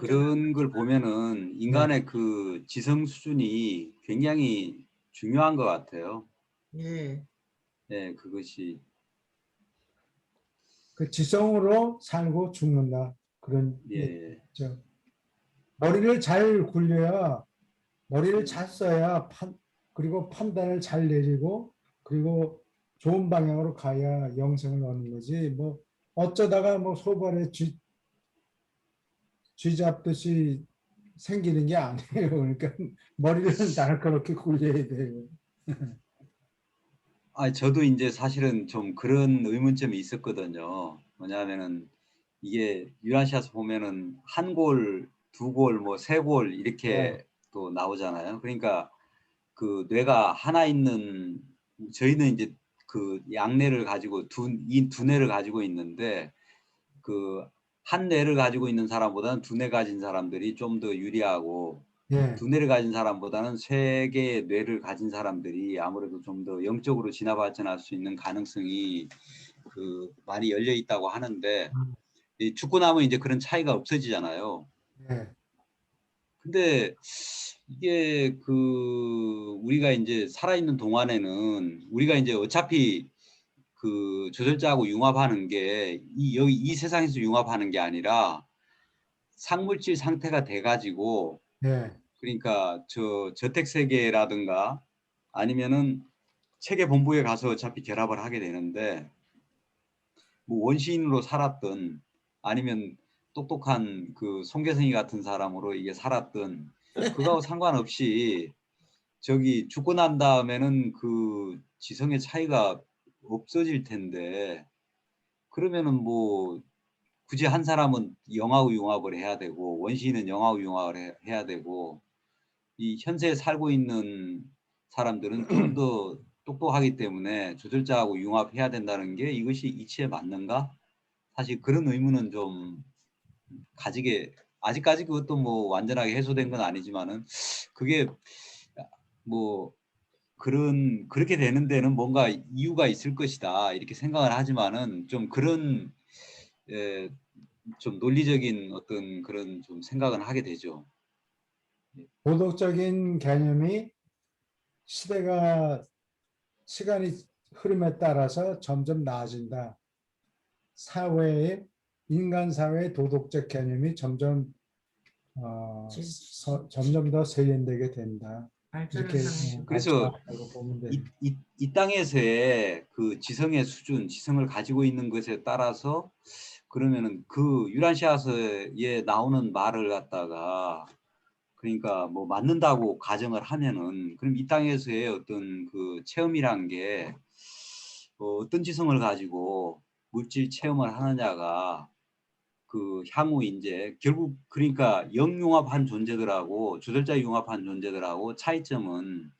그런 걸 보면은 인간의 그 지성 수준이 굉장히 중요한 것 같아요. 예. 네, 그것이 그 지성으로 살고 죽는다. 그런 예, 얘기죠. 머리를 잘 굴려야, 머리를 잘 써야 그리고 판단을 잘 내리고, 그리고 좋은 방향으로 가야 영생을 얻는 거지. 뭐 어쩌다가 뭐 소발에 쥐잡듯이 생기는 게 아니에요. 그러니까 머리를 날카롭게 굴려야 돼요. 저도 이제 사실은 좀 그런 의문점이 있었거든요. 뭐냐면은 이게 유라시아서 보면은 한 골, 두 골, 뭐 세 골 이렇게 또 나오잖아요. 그러니까 그 뇌가 하나 있는, 저희는 이제 그 양뇌를 가지고 이 두뇌를 가지고 있는데 그 한 뇌를 가지고 있는 사람보다는 두 뇌 가진 사람들이 좀 더 유리하고, 예, 두 뇌를 가진 사람보다는 세 개의 뇌를 가진 사람들이 아무래도 좀 더 영적으로 진화 발전할 수 있는 가능성이 그 많이 열려 있다고 하는데, 죽고 나면 이제 그런 차이가 없어지잖아요. 예, 근데 이게 그 우리가 이제 살아있는 동안에는 우리가 이제 어차피 그 조절자하고 융합하는 게 여기 이 세상에서 융합하는 게 아니라 상물질 상태가 돼 가지고, 예, 그러니까 저 저택 세계라든가 아니면은 체계 본부에 가서 어차피 결합을 하게 되는데, 뭐 원시인으로 살았던 아니면 똑똑한 그 송계성이 같은 사람으로 이게 살았던 그거하고 상관없이 저기 죽고 난 다음에는 그 지성의 차이가 없어질 텐데, 그러면은 뭐 굳이 한 사람은 영하고 융합을 해야 되고 원시인은 영하고 융합을 해야 되고, 이 현세에 살고 있는 사람들은 좀 더 똑똑하기 때문에 조절자하고 융합해야 된다는 게 이것이 이치에 맞는가? 사실 그런 의문은 좀 가지게, 아직까지 그것도 뭐 완전하게 해소된 건 아니지만은 그게 뭐 그렇게 되는 데는 뭔가 이유가 있을 것이다 이렇게 생각을 하지만은 좀 그런 에, 좀 논리적인 어떤 그런 좀 생각은 하게 되죠. 도덕적인 개념이 시간이 흐름에 따라서 점점 나아진다. 인간 사회의 도덕적 개념이 점점 더 세련되게 된다. 발전을 이렇게 하는 그래서 발전한다고 보면 이, 돼요. 이 땅에서의 그 지성의 수준, 지성을 가지고 있는 것에 따라서 그러면은 그 유란시아서에 나오는 말을 갖다가 그러니까 뭐 맞는다고 가정을 하면은, 그럼 이 땅에서의 어떤 그 체험이란 게 어떤 지성을 가지고 물질 체험을 하느냐가 그 향후 이제 결국 그러니까 영융합한 존재들하고 조절자 융합한 존재들하고 차이점은,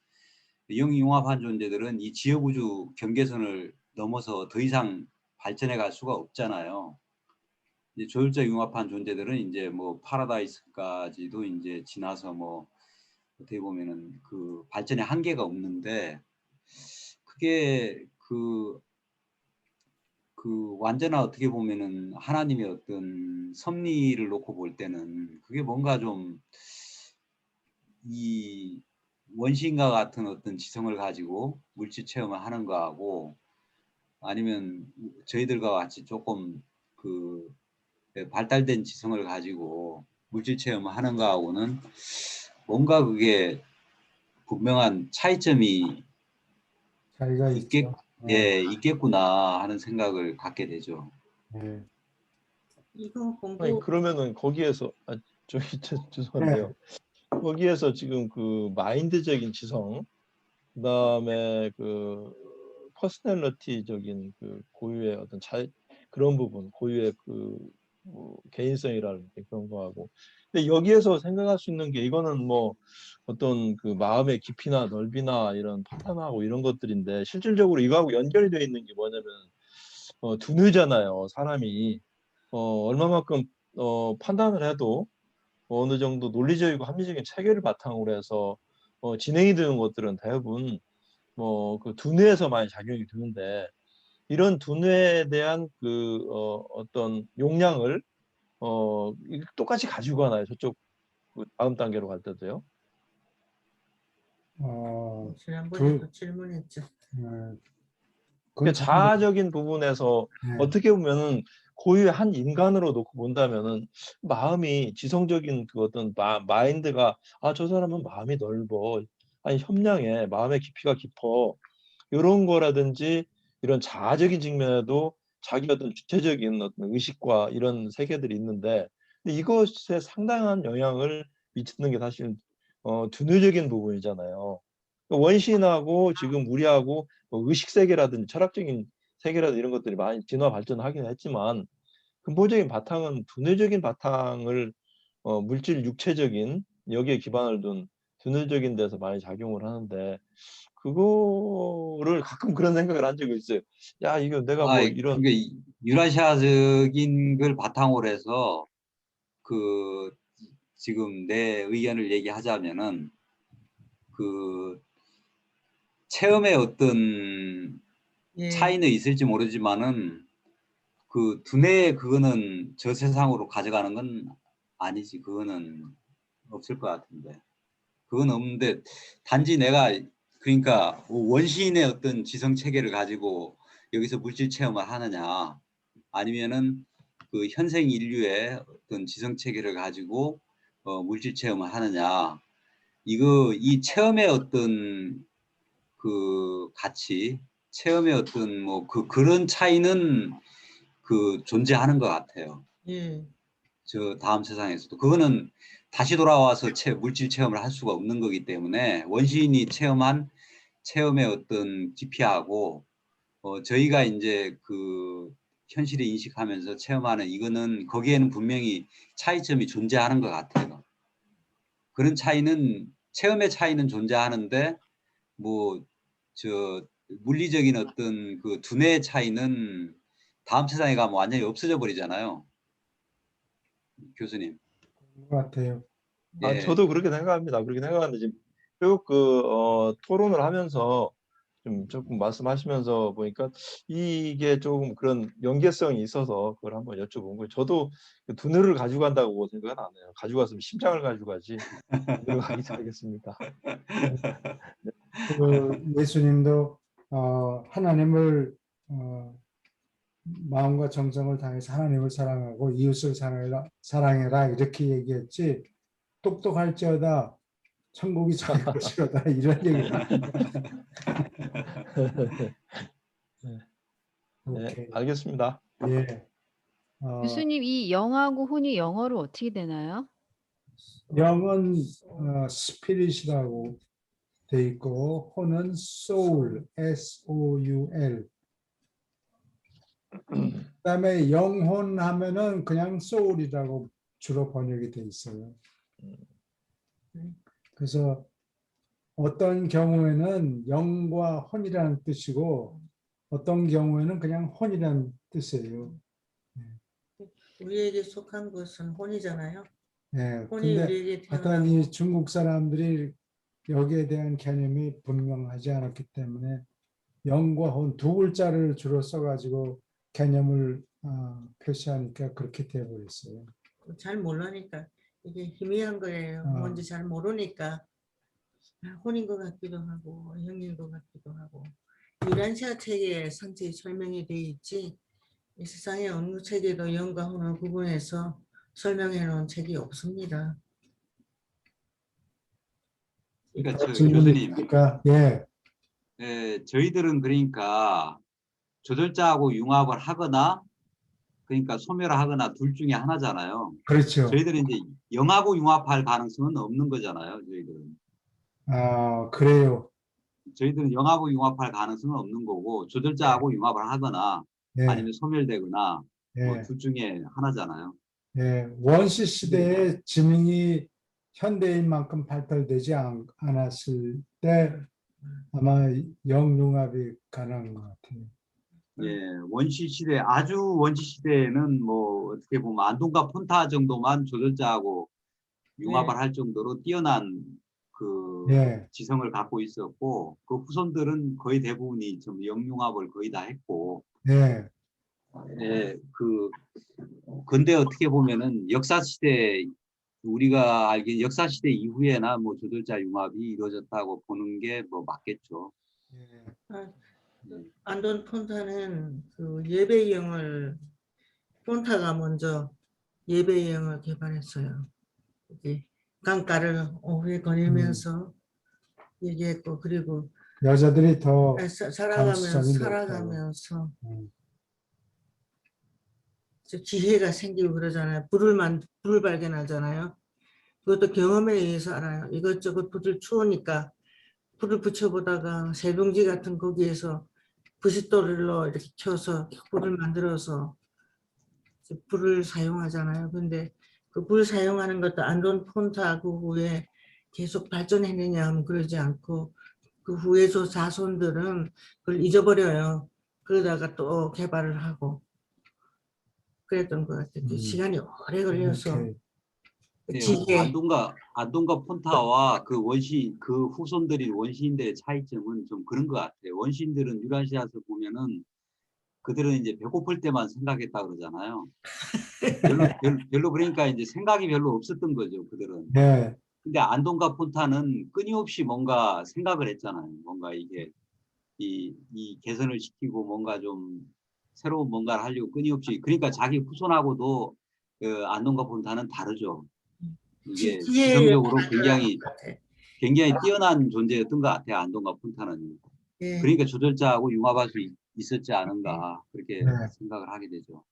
영융합한 존재들은 이 지역우주 경계선을 넘어서 더 이상 발전해 갈 수가 없잖아요. 이제 조율적 융합한 존재들은 이제 뭐 파라다이스까지도 이제 지나서 뭐 어떻게 보면은 그 발전의 한계가 없는데, 그게 그 완전한 어떻게 보면은 하나님의 어떤 섭리를 놓고 볼 때는 그게 뭔가 좀 이 원시인과 같은 어떤 지성을 가지고 물질 체험을 하는 거하고, 아니면 저희들과 같이 조금 발달된 지성을 가지고 물질 체험을 하는 거하고는 뭔가 그게 분명한 차이점이 차이가 있겠, 있죠. 예, 있겠구나 하는 생각을 갖게 되죠. 네. 이거 아니 공부 그러면은 거기에서 저기 네. 죄송한데요. 거기에서 지금 그 마인드적인 지성, 그다음에 그 퍼스널리티적인 그 고유의 어떤 그런 부분, 고유의 뭐 개인성이라든지 그런 거하고. 근데 여기에서 생각할 수 있는 게 이거는 뭐 어떤 그 마음의 깊이나 넓이나 이런 파탄하고 이런 것들인데 실질적으로 이거하고 연결이 되어 있는 게 뭐냐면 두뇌잖아요. 사람이 얼마만큼 판단을 해도 어느 정도 논리적이고 합리적인 체계를 바탕으로 해서 진행이 되는 것들은 대부분 뭐 그 두뇌에서 많이 작용이 되는데 이런 두뇌에 대한 어떤 용량을 똑같이 가지고 가나요? 저쪽 그 다음 단계로 갈 때도요? 지난번에도 질문했죠. 그건 그 잘 자아적인 부분에서 네. 어떻게 보면은 고유의 한 인간으로 놓고 본다면은 마음이 지성적인 그 어떤 마인드가 저 사람은 마음이 넓어, 아니 협량해, 마음의 깊이가 깊어, 이런 거라든지 이런 자아적인 측면에도 자기 어떤 주체적인 어떤 의식과 이런 세계들이 있는데 근데 이것에 상당한 영향을 미치는 게 사실 두뇌적인 부분이잖아요. 원시인하고 지금 우리하고 뭐 의식 세계라든지 철학적인 세계라든지 이런 것들이 많이 진화 발전하긴 했지만 근본적인 바탕은 두뇌적인 바탕을 물질 육체적인 여기에 기반을 둔 두뇌적인 데서 많이 작용을 하는데 그거를 가끔 그런 생각을 한 적이 있어요. 야, 이거 내가 뭐 이런 그게 유라시아적인 걸 바탕으로 해서 그 지금 내 의견을 얘기하자면은 그 체험의 어떤 예, 차이는 있을지 모르지만은 그 두뇌 그거는 저 세상으로 가져가는 건 아니지. 그거는 없을 것 같은데. 그건 없는데 단지 내가 그러니까 원시인의 어떤 지성 체계를 가지고 여기서 물질 체험을 하느냐 아니면은 그 현생 인류의 어떤 지성 체계를 가지고 물질 체험을 하느냐 이 체험의 어떤 그 가치 체험의 어떤 뭐 그런 차이는 그 존재하는 것 같아요. 예. 저 다음 세상에서도 그거는 다시 돌아와서 물질 체험을 할 수가 없는 거기 때문에 원시인이 체험한 체험의 어떤 깊이하고 저희가 이제 그 현실을 인식하면서 체험하는 이거는 거기에는 분명히 차이점이 존재하는 것 같아요. 그런 차이는 체험의 차이는 존재하는데 뭐 저 물리적인 어떤 그 두뇌의 차이는 다음 세상에 가면 완전히 없어져 버리잖아요. 교수님. 것 같아요. 예. 저도 그렇게 생각합니다. 그렇게 생각하는데 지금 쭉 토론을 하면서 좀 조금 말씀하시면서 보니까 이게 조금 그런 연계성이 있어서 그걸 한번 여쭤본 거예요. 저도 그 두뇌를 가지고 간다고 생각은 안 해요. 가지고 갔으면 심장을 가지고 가지 두뇌를 가지고 가겠습니다. 그 예수님도 하나님을 마음과 정성을 다해서 하나님을 사랑하고 이웃을 사랑해라 이렇게 얘기했지 똑똑할지어다 천국이 자기 것이로다 이런 얘기를 네, 오케이. 알겠습니다. 예. 교수님, 이 영하고 혼이 영어로 어떻게 되나요? 영은 스피릿이라고 돼 있고 혼은 soul, S-O-U-L. 그다음에 영혼 하면은 그냥 soul이라고 주로 번역이 돼 있어요. 그래서 어떤 경우에는 영과 혼이라는 뜻이고 어떤 경우에는 그냥 혼이라는 뜻이에요. 우리에게 속한 것은 혼이잖아요. 예. 혼이 근데 우리에게 하여튼 태어나고 이 중국 사람들이 여기에 대한 개념이 분명하지 않았기 때문에 영과 혼 두 글자를 주로 써가지고 개념을 표시하니까 그렇게 되어버렸어요. 잘 모르니까 이게 희미한 거예요. 어. 뭔지 잘 모르니까 혼인 것 같기도 하고 영인 것 같기도 하고 유란시아 책에 상세히 설명이 돼 있지 이 세상의 어느 책에도 영과 혼을 구분해서 설명해 놓은 책이 없습니다. 그러니까 더 저 질문이 교수님, 있으니까 예, 저희들은 그러니까 조절자하고 융합을 하거나 그러니까 소멸하거나 둘 중에 하나잖아요. 그렇죠. 저희들은 이제 영하고 융합할 가능성은 없는 거잖아요. 저희들은. 아, 그래요. 저희들은 영하고 융합할 가능성은 없는 거고 조절자하고 융합을 하거나 예, 아니면 소멸되거나 뭐 예, 둘 중에 하나잖아요. 예. 원시 시대에 지능이 현대인만큼 발달되지 않았을 때 아마 영융합이 가능한 것 같아요. 예, 원시 시대 아주 원시 시대에는 뭐 어떻게 보면 안동과 폰타 정도만 조절자하고 융합을 할 정도로 뛰어난 그 예, 지성을 갖고 있었고 그 후손들은 거의 대부분이 좀 영융합을 거의 다 했고 예, 예, 근데 어떻게 보면은 역사 시대 우리가 알기엔 역사 시대 이후에나 뭐 조절자 융합이 이루어졌다고 보는 게 뭐 맞겠죠. 예. 아, 예. 안돈 폰타는 그 예배형을 폰타가 먼저 예배형을 개발했어요. 이게 강가를 오후에 거닐면서 얘기했고 그리고 여자들이 더 살아가면서 감수성이 높다고. 살아가면서 음, 지혜가 생기고 그러잖아요. 불을 발견하잖아요. 그것도 경험에 의해서 알아요. 이것저것 불을 추우니까 불을 붙여보다가 세봉지 같은 거기에서 부싯돌로 이렇게 켜서 불을 만들어서 불을 사용하잖아요. 근데 그 불 사용하는 것도 안돈 폰타 그 후에 계속 발전했느냐 하면 그러지 않고 그 후에 저 자손들은 그걸 잊어버려요. 그러다가 또 개발을 하고 그랬던 것 같아요. 그 시간이 오래 걸려서 오케이. 예, 지게 안동과 폰타와 그 그 후손들인 원시인들의 차이점은 좀 그런 것 같아요. 원시인들은 유라시아에서 보면은 그들은 이제 배고플 때만 생각했다 그러잖아요. 별로 그러니까 이제 생각이 별로 없었던 거죠, 그들은. 예, 근데 안동과 폰타는 끊임없이 뭔가 생각을 했잖아요. 뭔가 이게 이 개선을 시키고 뭔가 좀 새로운 뭔가를 하려고 끊임없이 그러니까 자기 후손하고도 그 안동과 폰타는 다르죠. 이게 지혜의 지성적으로 발전하는 것 같아. 굉장히 뛰어난 존재였던 것 같아요. 안동과 폰타는. 예. 그러니까 조절자하고 융합할 수 있었지 않은가 그렇게 네. 생각을 하게 되죠.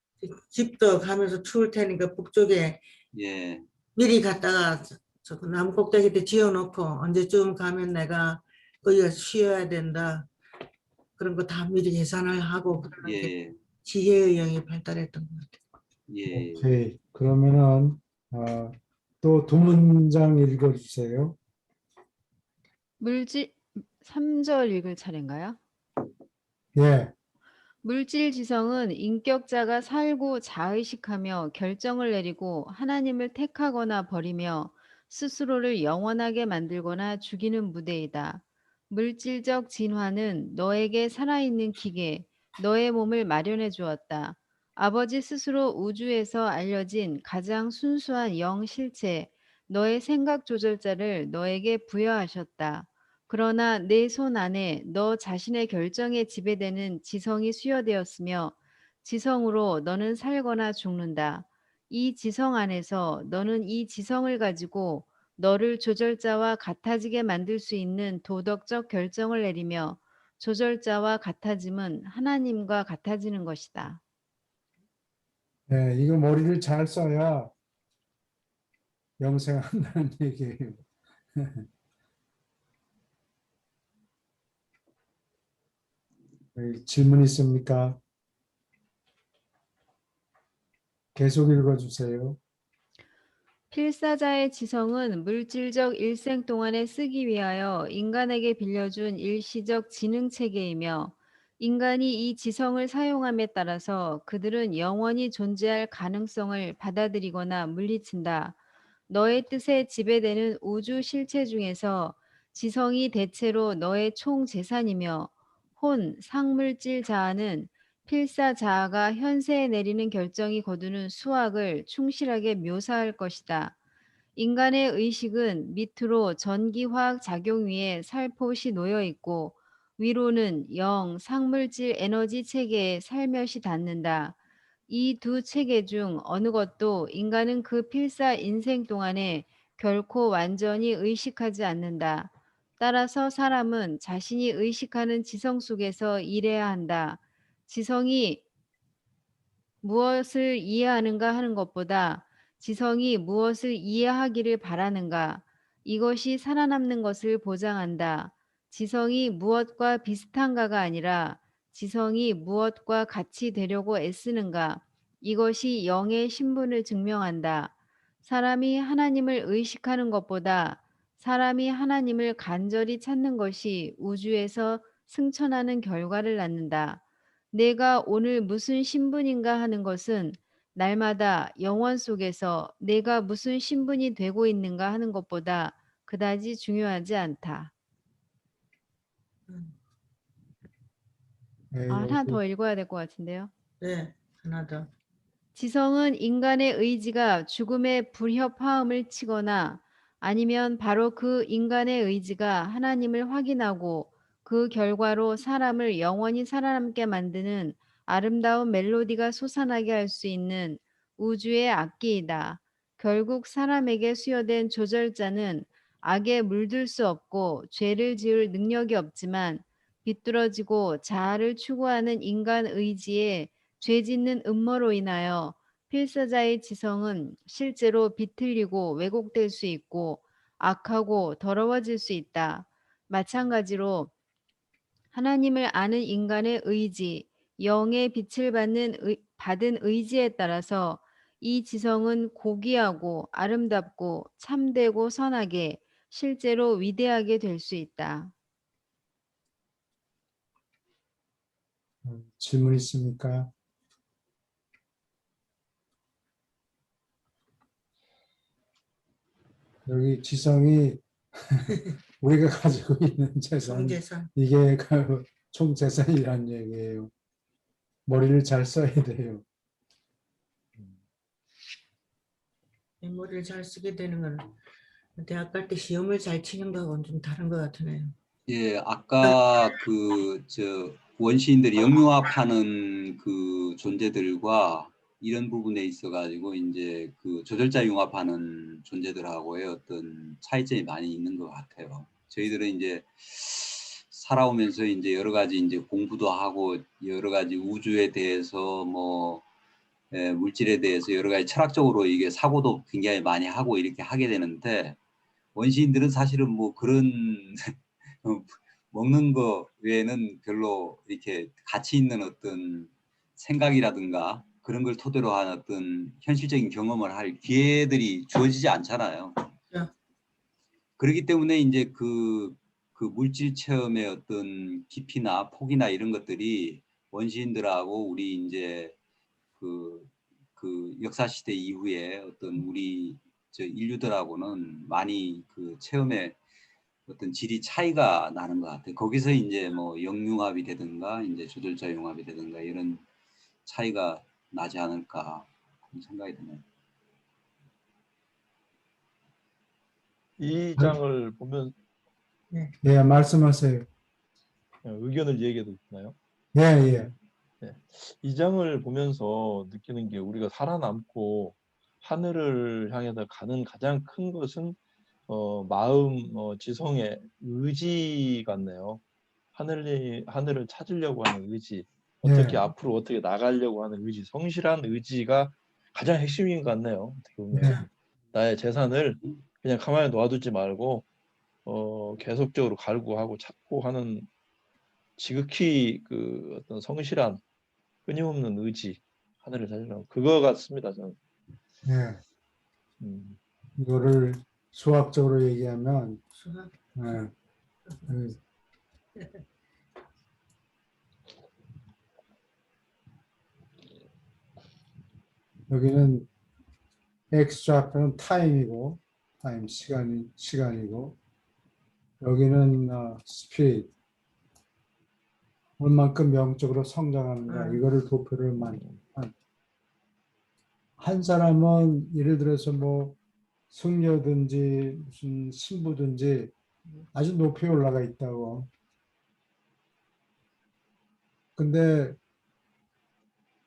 집도 가면서 추울 테니까 북쪽에 예, 미리 갔다가 저 나무 꼭대기 때 지어놓고 언제쯤 가면 내가 거기가 쉬어야 된다. 그런 거 다 미리 계산을 하고 그러는 게 예, 지혜의 영이 발달했던 것 같아요. 예. 오케이. 그러면은 또 두 문장 읽어주세요. 물질 3절 읽을 차례인가요? 예, 물질 지성은 인격자가 살고 자의식하며 결정을 내리고 하나님을 택하거나 버리며 스스로를 영원하게 만들거나 죽이는 무대이다. 물질적 진화는 너에게 살아있는 기계, 너의 몸을 마련해 주었다. 아버지 스스로 우주에서 알려진 가장 순수한 영 실체, 너의 생각 조절자를 너에게 부여하셨다. 그러나 내 손 안에 너 자신의 결정에 지배되는 지성이 수여되었으며 지성으로 너는 살거나 죽는다. 이 지성 안에서 너는 이 지성을 가지고 너를 조절자와 같아지게 만들 수 있는 도덕적 결정을 내리며 조절자와 같아짐은 하나님과 같아지는 것이다. 예, 이거 머리를 잘 써야 영생한다는 얘기예요. 질문 있습니까? 계속 읽어주세요. 필사자의 지성은 물질적 일생 동안에 쓰기 위하여 인간에게 빌려준 일시적 지능 체계이며 인간이 이 지성을 사용함에 따라서 그들은 영원히 존재할 가능성을 받아들이거나 물리친다. 너의 뜻에 지배되는 우주 실체 중에서 지성이 대체로 너의 총 재산이며 상물질 자아는 필사 자아가 현세에 내리는 결정이 거두는 수학을 충실하게 묘사할 것이다. 인간의 의식은 밑으로 전기화학 작용 위에 살포시 놓여 있고 위로는 상물질 에너지 체계에 살며시 닿는다. 이 두 체계 중 어느 것도 인간은 그 필사 인생 동안에 결코 완전히 의식하지 않는다. 따라서 사람은 자신이 의식하는 지성 속에서 일해야 한다. 지성이 무엇을 이해하는가 하는 것보다 지성이 무엇을 이해하기를 바라는가, 이것이 살아남는 것을 보장한다. 지성이 무엇과 비슷한가가 아니라 지성이 무엇과 같이 되려고 애쓰는가, 이것이 영의 신분을 증명한다. 사람이 하나님을 의식하는 것보다 사람이 하나님을 간절히 찾는 것이 우주에서 승천하는 결과를 낳는다. 내가 오늘 무슨 신분인가 하는 것은 날마다 영원 속에서 내가 무슨 신분이 되고 있는가 하는 것보다 그다지 중요하지 않다. 네, 하나 여기 더 읽어야 될 것 같은데요. 네, 하나 더. 지성은 인간의 의지가 죽음의 불협화음을 치거나 아니면 바로 그 인간의 의지가 하나님을 확인하고 그 결과로 사람을 영원히 살아남게 만드는 아름다운 멜로디가 솟아나게 할 수 있는 우주의 악기이다. 결국 사람에게 수여된 조절자는 악에 물들 수 없고 죄를 지을 능력이 없지만 비뚤어지고 자아를 추구하는 인간 의지에 죄 짓는 음모로 인하여 필사자의 지성은 실제로 비틀리고 왜곡될 수 있고 악하고 더러워질 수 있다. 마찬가지로 하나님을 아는 인간의 의지, 영의 빛을 받은 의지에 따라서 이 지성은 고귀하고 아름답고 참되고 선하게 실제로 위대하게 될 수 있다. 질문 있습니까? 여기 지성이 우리가 가지고 있는 재산, 총재산. 이게 그 총재산이란 얘기예요. 머리를 잘 써야 돼요. 메모리를 잘 쓰게 되는 건 대학 갈 때 시험을 잘 치는 거하고는 좀 다른 것 같으네요. 예, 아까 원시인들이 영융합하는 그 존재들과 이런 부분에 있어 가지고 이제 그 조절자 융합하는 존재들하고의 어떤 차이점이 많이 있는 것 같아요. 저희들은 이제 살아오면서 이제 여러 가지 이제 공부도 하고 여러 가지 우주에 대해서 뭐 물질에 대해서 여러 가지 철학적으로 이게 사고도 굉장히 많이 하고 이렇게 하게 되는데, 원시인들은 사실은 뭐 그런 먹는 거 외에는 별로 이렇게 가치 있는 어떤 생각이라든가 그런 걸 토대로 한 어떤 현실적인 경험을 할 기회들이 주어지지 않잖아요. 야. 그렇기 때문에 이제 그 물질 체험의 어떤 깊이나 폭이나 이런 것들이 원시인들하고 우리 이제 그 역사 시대 이후에 어떤 우리 인류들하고는 많이 그 체험의 어떤 질이 차이가 나는 것 같아요. 거기서 이제 뭐 영융합이 되든가 이제 조절자 융합이 되든가 이런 차이가 나지 않을까 그런 생각이 드네요. 이 장을 보면 예, 말씀하세요. 의견을 얘기해도 되나요? 예, 예. 이 장을 보면서 느끼는 게 우리가 살아남고 하늘을 향해서 가는 가장 큰 것은 마음, 지성의 의지 같네요. 하늘을 찾으려고 하는 의지, 어떻게 예. 앞으로 어떻게 나가려고 하는 의지, 성실한 의지가 가장 핵심인 것 같네요. 어떻게 보면 예. 나의 재산을 그냥 가만히 놔두지 말고 계속적으로 갈구하고 찾고 하는 지극히 그 어떤 성실한 끊임없는 의지, 하늘을 찾으려고 그거 같습니다. 저는. 예. 음. 이거를 수학적으로 얘기하면 수학. 예, 그 여기는 x 좌표는 타임이고, 타임 시간이고, 여기는 스피릿, 얼만큼 영적으로 성장하는가, 이거를 도표를 한 사람은 예를 들어서 뭐 승려든지 무슨 신부든지 아주 높이 올라가 있다고. 근데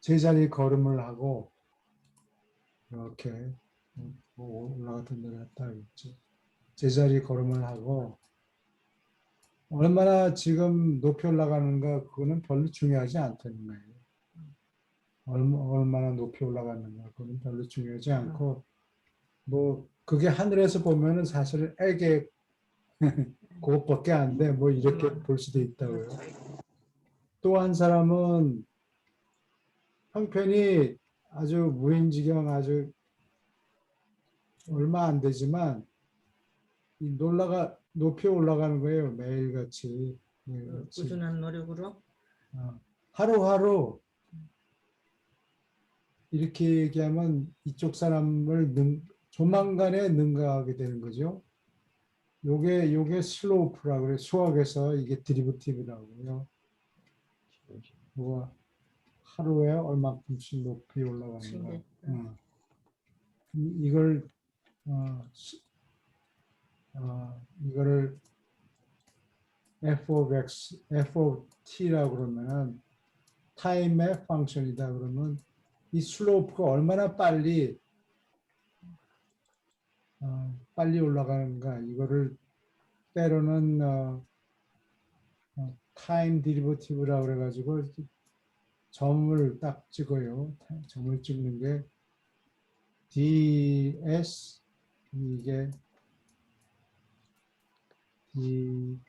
제자리 걸음을 하고 이렇게 뭐 올라갔다 내려갔다 하겠지. 제자리 걸음을 하고 얼마나 지금 높이 올라가는가 그거는 별로 중요하지 않다는 거예요. 얼마나 높이 올라가는가 그거는 별로 중요하지 않고 뭐 그게 하늘에서 보면은 사실 애게 그것밖에 안 돼. 뭐 이렇게 볼 수도 있다고요. 또 한 사람은 형편이 아주 무인지경 아주 얼마 안 되지만 높이 올라가는 거예요. 매일같이. 꾸준한 노력으로. 하루하루 이렇게 얘기하면 이쪽 사람을 조만간에 능가하게 되는 거죠. 요게 슬로우프라고 그래요. 수학에서 이게 드리브티브라고요. 뭐가 하루에 얼마큼씩 높이 올라가는가. 이걸 이거를 f of x, f of t라고 그러면은 타임의 펑션이다 그러면 이 슬로프가 얼마나 빨리 올라가는가 이거를 때로는 타임 디리버티브라고 그래가지고 점을 딱 찍어요. 점을 찍는 게 ds 이게 ds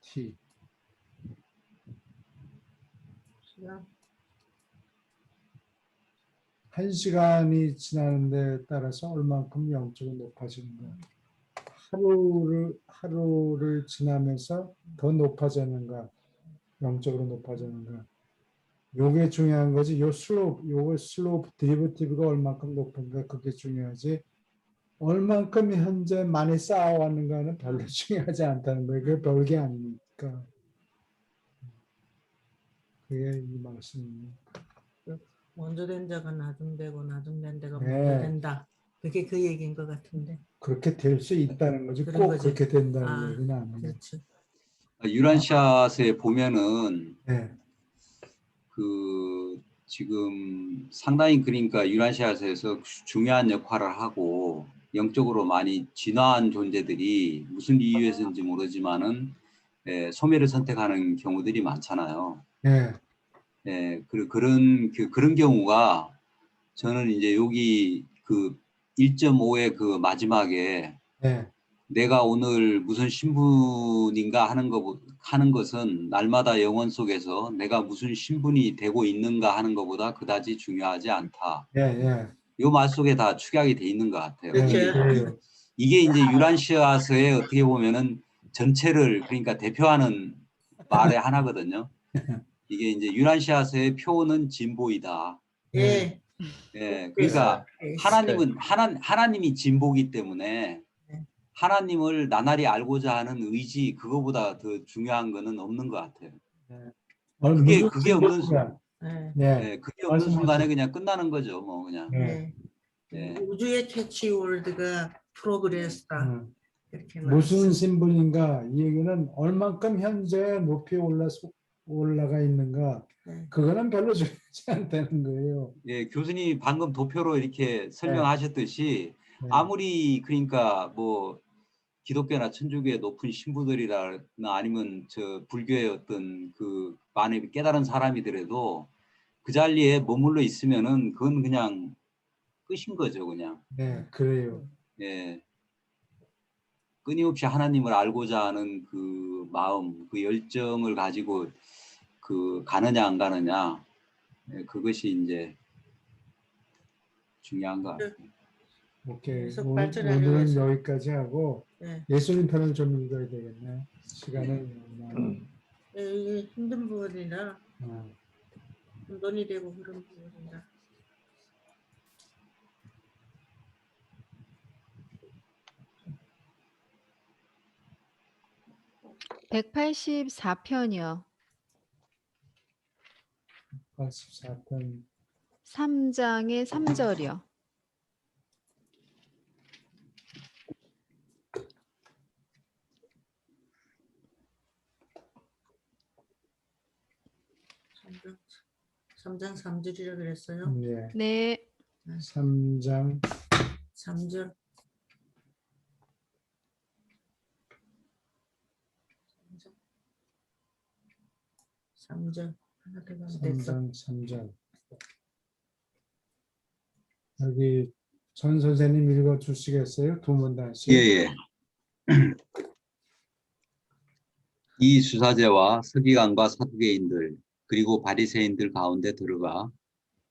t 시간. 1시간이 지나는데 따라서 얼만큼 영적으로 높아지는가. 하루를 지나면서 더 높아지는가, 영적으로 높아지는가. 요게 중요한 거지. 요거 슬로프 디리버티브가 얼만큼 높은가 그게 중요하지. 얼만큼 현재 많이 쌓아왔는가는 별로 중요하지 않다는 거예요. 그게 별게 아니니까. 그게 이 말씀입니다. 먼저 된 자가 나중되고 나중된 자가 네. 먼저 된다. 그게 그 얘기인 것 같은데. 그렇게 될 수 있다는 거지. 그런 꼭 거지. 그렇게 된다는 얘기는 아니에요. 그렇죠. 유란샷에 보면은 네. 그 지금 상당히 그러니까 유란시아에서 중요한 역할을 하고 영적으로 많이 진화한 존재들이 무슨 이유에서인지 모르지만은 소멸을 선택하는 경우들이 많잖아요. 네. 그런 경우가 저는 이제 여기 그 1.5의 그 마지막에 네. 내가 오늘 무슨 신분인가 하는 것은 날마다 영혼 속에서 내가 무슨 신분이 되고 있는가 하는 것보다 그다지 중요하지 않다. 예, 예. 요 말 속에 다 축약이 돼 있는 것 같아요. 그렇죠. 그래요. 이게 이제 유란시아서의 어떻게 보면은 전체를 그러니까 대표하는 말의 하나거든요. 이게 이제 유란시아서의 표는 진보이다. 예. 그러니까 그래서 하나님이 진보기 때문에 네. 하나님을 나날이 알고자 하는 의지 그거보다 더 중요한 거는 없는 것 같아요. 그게 없는 순간, 네. 그게 없는 순간에 그냥 끝나는 거죠, 뭐 그냥. 네. 네. 우주의 캐치월드가 프로그레스다. 이렇게 무슨 말씀. 신분인가 이 얘기는 얼만큼 현재 높이 올라가 있는가 네. 그거는 별로 중요하지 않다는 거예요. 예, 교수님이 방금 도표로 이렇게 설명하셨듯이 네. 아무리 그러니까 뭐 기독교나 천주교의 높은 신부들이나 아니면 저 불교의 어떤 그 많이 깨달은 사람이더라도 그 자리에 머물러 있으면은 그건 그냥 끝인 거죠, 그냥. 네, 그래요. 예. 끊임없이 하나님을 알고자 하는 그 마음, 그 열정을 가지고 그 가느냐 안 가느냐, 그것이 이제 중요한 것 같아요. 오케이. 계속 오늘은 발전하려고 여기까지 하고 네. 예수님 편을 좀 읽어야 되겠네. 시간을 이게 힘든 부분이라 어. 혼돈이 되고 그런 부분이라. (184편이요) 84편 3장의 3절이요. 삼장 3절이라 그랬어요. 네. 네. 3장 3절. 3절 하나 더 가면 됐어. 3장 3절. 여기 전 선생님 읽어 주시겠어요? 두 문단씩. 예. 이 수사제와 서기관과 사두개인들 그리고 바리새인들 가운데 들어가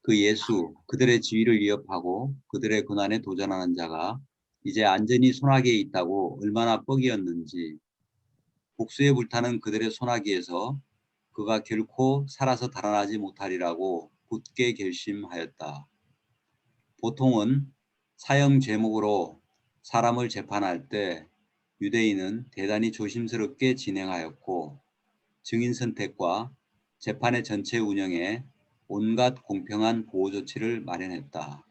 그 예수 그들의 지위를 위협하고 그들의 고난에 도전하는 자가 이제 안전히 소나기에 있다고 얼마나 뻑이었는지 복수에 불타는 그들의 소나기에서 그가 결코 살아서 달아나지 못하리라고 굳게 결심하였다. 보통은 사형 제목으로 사람을 재판할 때 유대인은 대단히 조심스럽게 진행하였고 증인 선택과 재판의 전체 운영에 온갖 공평한 보호 조치를 마련했다.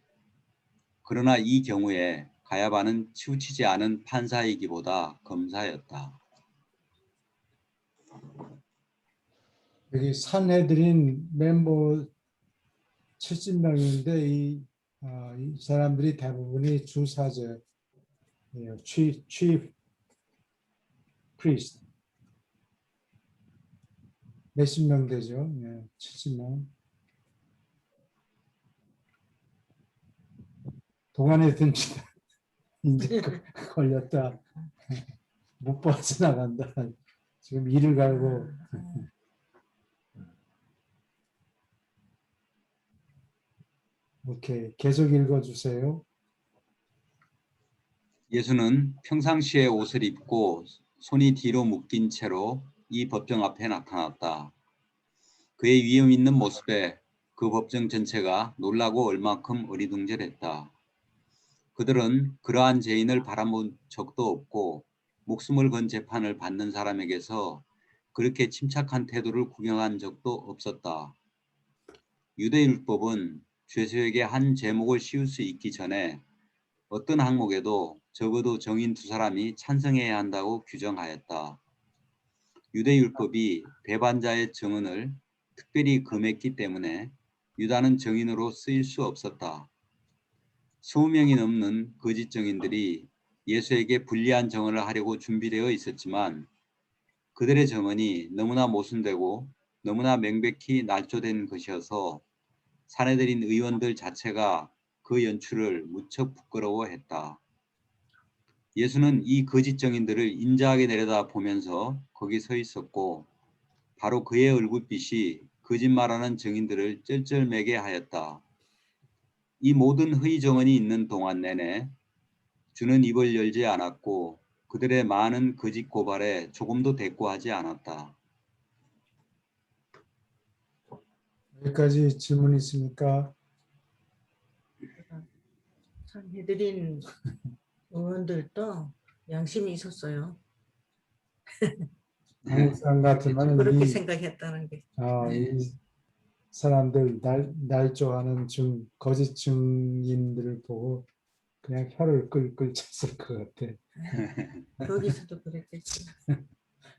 그러나 이 경우에 가야바는 치우치지 않은 판사이기보다 검사였다. 여기 산헤드린 멤버 70명인데 이 사람들이 대부분이 주사제예요. chief priest. 몇십 명 되죠? 70명. 동안에 든지다. 이제 걸렸다. 못 빠져나간다. 지금 이를 갈고. 오케이. 계속 읽어주세요. 예수는 평상시에 옷을 입고 손이 뒤로 묶인 채로 이 법정 앞에 나타났다. 그의 위험 있는 모습에 그 법정 전체가 놀라고 얼만큼 어리둥절했다. 그들은 그러한 죄인을 바라본 적도 없고 목숨을 건 재판을 받는 사람에게서 그렇게 침착한 태도를 구경한 적도 없었다. 유대율법은 죄수에게 한 제목을 씌울 수 있기 전에 어떤 항목에도 적어도 정인 두 사람이 찬성해야 한다고 규정하였다. 유대율법이 배반자의 증언을 특별히 금했기 때문에 유다는 정인으로 쓰일 수 없었다. 20명이 넘는 거짓 정인들이 예수에게 불리한 증언을 하려고 준비되어 있었지만 그들의 증언이 너무나 모순되고 너무나 명백히 날조된 것이어서 산헤드린 의원들 자체가 그 연출을 무척 부끄러워했다. 예수는 이 거짓 정인들을 인자하게 내려다 보면서 거기 서 있었고 바로 그의 얼굴빛이 거짓말하는 정인들을 쩔쩔매게 하였다. 이 모든 허위 정언이 있는 동안 내내 주는 입을 열지 않았고 그들의 많은 거짓 고발에 조금도 대꾸하지 않았다. 여기까지 질문 있습니까? 산헤드린 의원들도 양심이 있었어요. 한국 사람 같으면 그렇게 생각했다는 게. 이 사람들 날조하는 거짓 증인들을 보고 그냥 혀를 끌끌 찼을 것 같아. 거기서도 그랬겠지.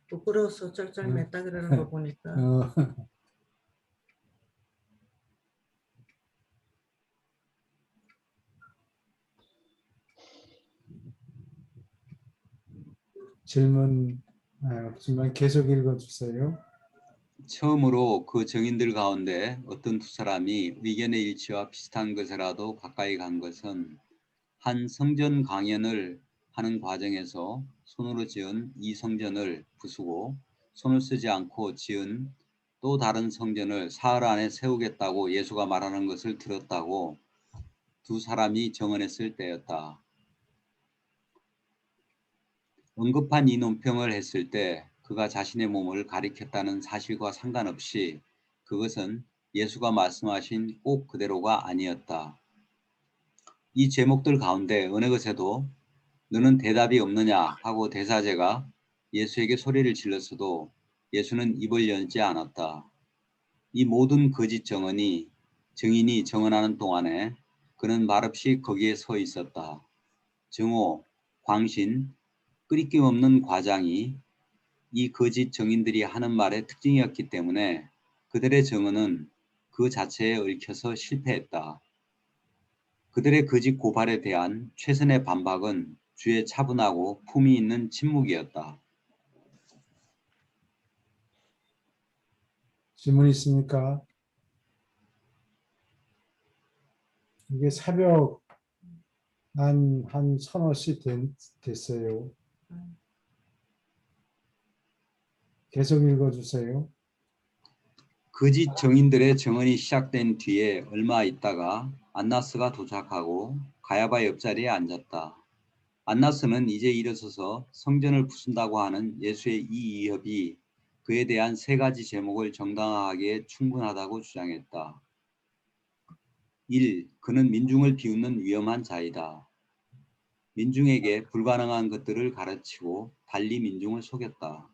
부끄러워서 쩔쩔맸다 그러는 거 보니까. 질문 없지만 계속 읽어주세요. 처음으로 그 정인들 가운데 어떤 두 사람이 의견의 일치와 비슷한 것이라도 가까이 간 것은 한 성전 강연을 하는 과정에서 손으로 지은 이 성전을 부수고 손을 쓰지 않고 지은 또 다른 성전을 사흘 안에 세우겠다고 예수가 말하는 것을 들었다고 두 사람이 정언했을 때였다. 언급한 이 논평을 했을 때 그가 자신의 몸을 가리켰다는 사실과 상관없이 그것은 예수가 말씀하신 꼭 그대로가 아니었다. 이 제목들 가운데 어느 것에도 너는 대답이 없느냐 하고 대사제가 예수에게 소리를 질렀어도 예수는 입을 열지 않았다. 이 모든 거짓 증인이 증언하는 동안에 그는 말없이 거기에 서 있었다. 증오, 광신, 끄리낌 없는 과장이 이 거짓 증인들이 하는 말의 특징이었기 때문에 그들의 증언은 그 자체에 얽혀서 실패했다. 그들의 거짓 고발에 대한 최선의 반박은 주의 차분하고 품위 있는 침묵이었다. 질문 있습니까? 이게 새벽 한 서너 시 됐어요. 계속 읽어주세요. 거짓 정인들의 정언이 시작된 뒤에 얼마 있다가 안나스가 도착하고 가야바 옆자리에 앉았다. 안나스는 이제 일어서서 성전을 부순다고 하는 예수의 이 위협이 그에 대한 세 가지 제목을 정당화하기에 충분하다고 주장했다. 1. 그는 민중을 비웃는 위험한 자이다. 민중에게 불가능한 것들을 가르치고 달리 민중을 속였다.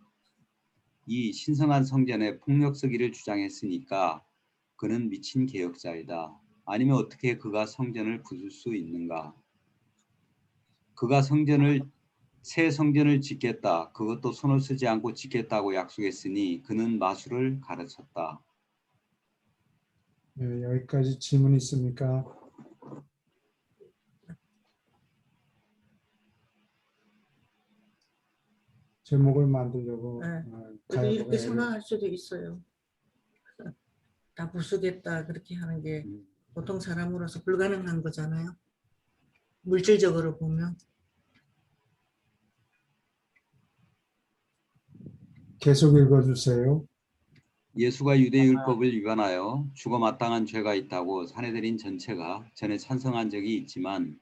2. 신성한 성전에 폭력 쓰기를 주장했으니까 그는 미친 개혁자이다. 아니면 어떻게 그가 성전을 부술 수 있는가? 그가 새 성전을 짓겠다. 그것도 손을 쓰지 않고 짓겠다고 약속했으니 그는 마술을 가르쳤다. 네, 여기까지 질문 있습니까? 제목을 만들려고 네. 가야바가 이렇게 애를- 생각할 수도 있어요. 다 부수겠다 그렇게 하는 게 보통 사람으로서 불가능한 거잖아요. 물질적으로 보면. 계속 읽어주세요. 예수가 유대율법을 위반하여 죽어 마땅한 죄가 있다고 사내들인 전체가 전에 찬성한 적이 있지만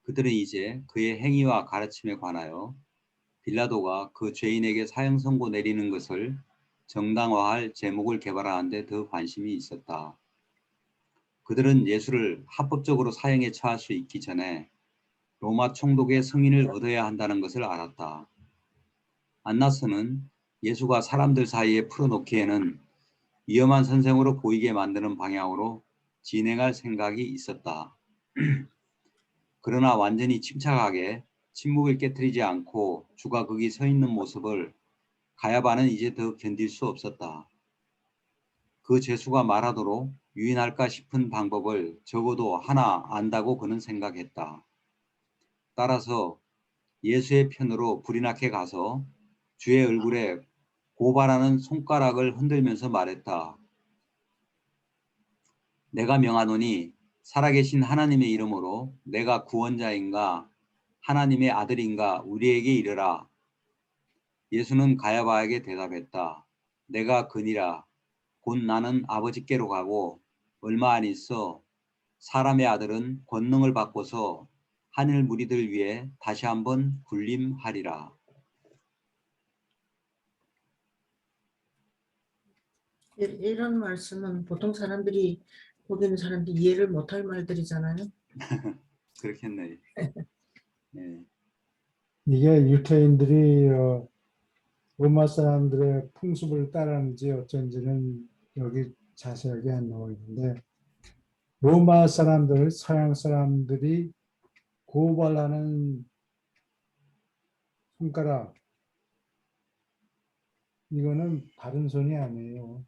그들은 이제 그의 행위와 가르침에 관하여 빌라도가 그 죄인에게 사형 선고 내리는 것을 정당화할 제목을 개발하는 데 더 관심이 있었다. 그들은 예수를 합법적으로 사형에 처할 수 있기 전에 로마 총독의 승인을 얻어야 한다는 것을 알았다. 안나스는 예수가 사람들 사이에 풀어놓기에는 위험한 선생으로 보이게 만드는 방향으로 진행할 생각이 있었다. 그러나 완전히 침착하게 침묵을 깨뜨리지 않고 주가 거기 서 있는 모습을 가야바는 이제 더 견딜 수 없었다. 그 죄수가 말하도록 유인할까 싶은 방법을 적어도 하나 안다고 그는 생각했다. 따라서 예수의 편으로 불이 나게 가서 주의 얼굴에 고발하는 손가락을 흔들면서 말했다. 내가 명하노니 살아계신 하나님의 이름으로 내가 구원자인가 하나님의 아들인가 우리에게 이르라. 예수는 가야바에게 대답했다. 내가 그니라. 곧 나는 아버지께로 가고 얼마 안 있어 사람의 아들은 권능을 받고서 하늘 무리들 위해 다시 한번 군림하리라. 이런 말씀은 보통 사람들이 보기는 사람들이 이해를 못할 말들이잖아요. 그렇겠네. 네. 이게 유태인들이 로마 사람들의 풍습을 따르는지 어쩐지는 여기 자세하게 안 나와 있는데 로마 사람들, 서양 사람들이 고발하는 손가락 이거는 바른 손이 아니에요.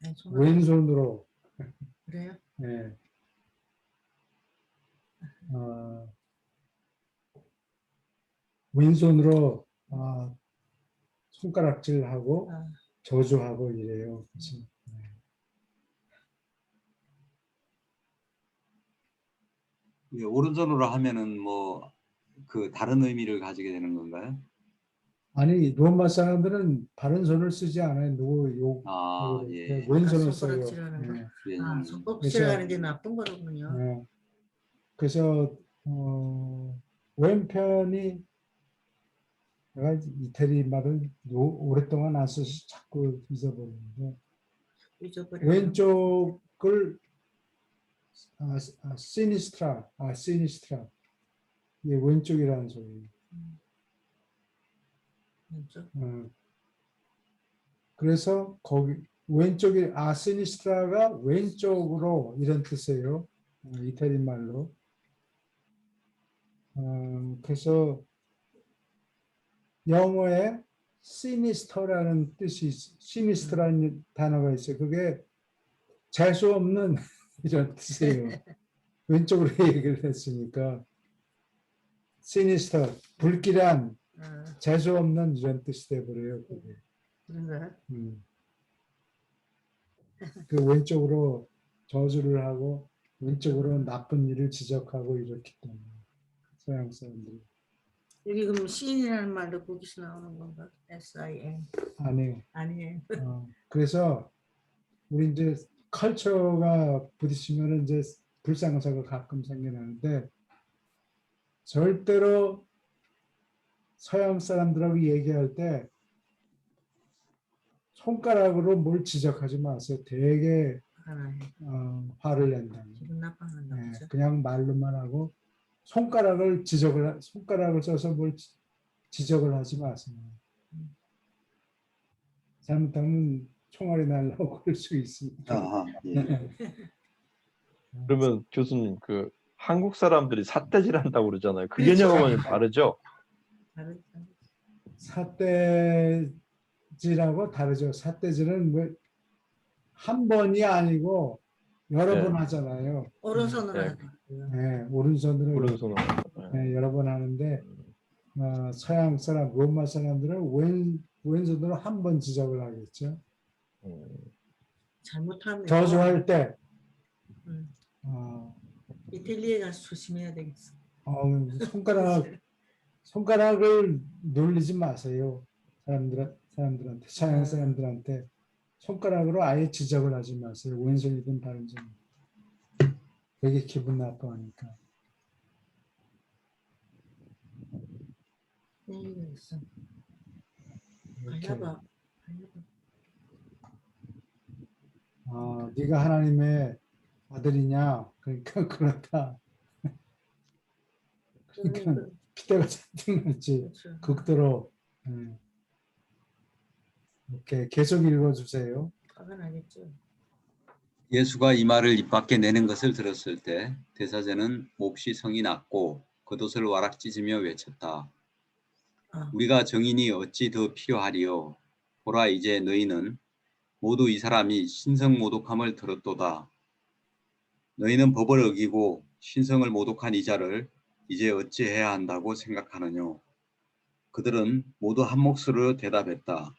네, 정말 왼손으로 그래요? 네. 왼손으로 손가락질하고 아, 저주하고 이래요. 그래서, 오른손으로 하면은 뭐 그 다른 의미를 가지게 되는 건가요? 아니 로마 사람들은 바른 손을 쓰지 않아요. 아, 예. 왼손을 써요. 손가락질하는 거. 네. 아, 왼손. 손가락질하는 게 나쁜 거로군요. 네. 그래서 왼편이 내가 이태리 말을 오랫동안 안 써서 자꾸 잊어버리는데 잊어버려요. 왼쪽을 시니스트라 이게 왼쪽이라는 소리예요. 왼쪽. 그래서 거기 왼쪽이 시니스트라가 왼쪽으로 이런 뜻이에요. 이태리 말로. 그래서 영어에 시니스터라는 뜻이 시니스터라는 단어가 있어요. 그게 재수 없는 이런 뜻이에요. 왼쪽으로 얘기를 했으니까 시니스터 불길한 재수 없는 이런 뜻이 돼버려요. 그게. 그런가요? 그 왼쪽으로 저주를 하고 왼쪽으로 나쁜 일을 지적하고 이렇기 때문에 서양 사람들이 여기 그럼 신이라는 말도 거기서 나오는 건가? S-I-N. 아니에요. 아니에요. 그래서 우리 이제 컬처가 부딪히면 이제 불상사가 가끔 생겨나는데 절대로 서양 사람들하고 얘기할 때 손가락으로 뭘 지적하지 마세요. 되게 하나에 화를 낸다는. 기분 나빠한다. 네, 그죠? 그냥 말로만 하고 손가락을 써서 뭘 지적을 하지 마세요. 잘못하면 총알이 날라오고 그럴 수 있으니까. 아하, 예. 그러면 교수님 그 한국 사람들이 삿대질 한다고 그러잖아요. 그 그렇죠. 개념은 다르죠? 다른 삿대질하고 다르죠. 삿대질은 뭐 한 번이 아니고 여러 네. 번 하잖아요. 오른손으로 네. 하는 거예요. 네, 오른손으로 오른손으로. 네, 여러 번 하는데 서양 사람, 로마 사람들은 왼손으로 한 번 지적을 하겠죠. 잘못하면 저주할 때 음, 어, 이탈리아 가서 조심해야 되겠어. 손가락을 놀리지 마세요. 사람들한테 서양 사람들한테 손가락으로 아예 지적을 하지 마세요. 왼손이든 다른손. 되게 기분 나빠하니까. 얘기가 있어. 이렇게. 발라봐. 네가 하나님의 아들이냐? 그러니까 그렇다. 그러니까 피대가 잔뜩 났지. 그렇죠. 극도로. 이렇게 계속 읽어주세요. 화가 나겠죠. 예수가 이 말을 입 밖에 내는 것을 들었을 때 대사제는 몹시 성이 났고 겉옷을 와락 찢으며 외쳤다. 우리가 정인이 어찌 더 필요하리요? 보라, 이제 너희는 모두 이 사람이 신성 모독함을 들었도다. 너희는 법을 어기고 신성을 모독한 이 자를 이제 어찌해야 한다고 생각하느뇨? 그들은 모두 한 몫으로 대답했다.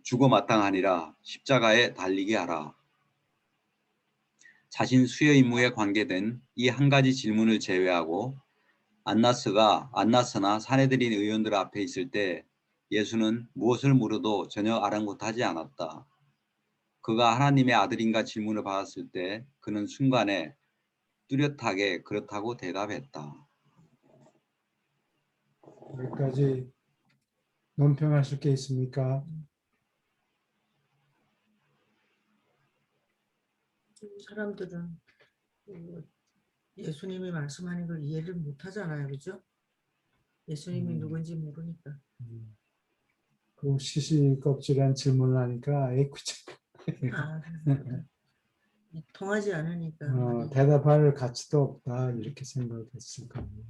죽어 마땅하니라. 십자가에 달리게 하라. 자신 수여 임무에 관계된 이 한 가지 질문을 제외하고 안나스나 사내들인 의원들 앞에 있을 때 예수는 무엇을 물어도 전혀 아랑곳하지 않았다. 그가 하나님의 아들인가 질문을 받았을 때 그는 순간에 뚜렷하게 그렇다고 대답했다. 여기까지 논평하실 게 있습니까? 사람들은 예수님이 말씀하는 걸 이해를 못 하잖아요. 그죠? 예수님이 누군지 모르니까. 그 시시껍질한 질문을 하니까 아예 귀찮고 통하지 않으니까. 대답할 가치도 없다 이렇게 생각했을 겁니다.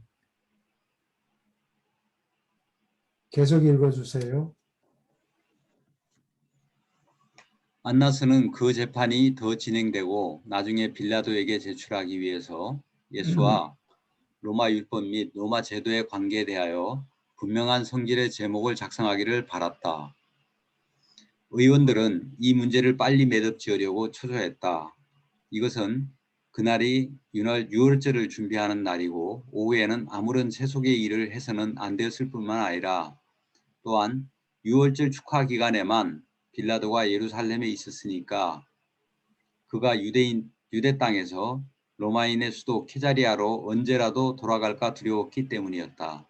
계속 읽어주세요. 안나스는 그 재판이 더 진행되고 나중에 빌라도에게 제출하기 위해서 예수와 로마 율법 및 로마 제도의 관계에 대하여 분명한 성질의 제목을 작성하기를 바랐다. 의원들은 이 문제를 빨리 매듭지으려고 초조했다. 이것은 그날이 유월절을 준비하는 날이고 오후에는 아무런 세속의 일을 해서는 안 되었을 뿐만 아니라 또한 유월절 축하 기간에만 빌라도가 예루살렘에 있었으니까 그가 유대 땅에서 로마인의 수도 케자리아로 언제라도 돌아갈까 두려웠기 때문이었다.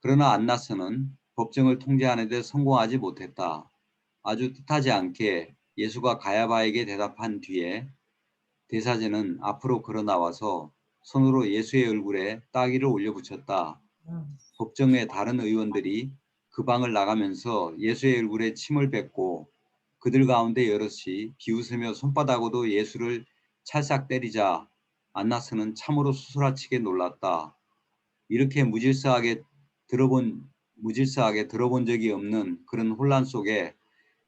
그러나 안나스는 법정을 통제하는 데 성공하지 못했다. 아주 뜻하지 않게 예수가 가야바에게 대답한 뒤에 대사제는 앞으로 걸어 나와서 손으로 예수의 얼굴에 따귀를 올려붙였다. 법정의 다른 의원들이 그 방을 나가면서 예수의 얼굴에 침을 뱉고 그들 가운데 여럿이 비웃으며 손바닥으로 예수를 찰싹 때리자 안나스는 참으로 수술아치게 놀랐다. 이렇게 무질서하게 들어본 적이 없는 그런 혼란 속에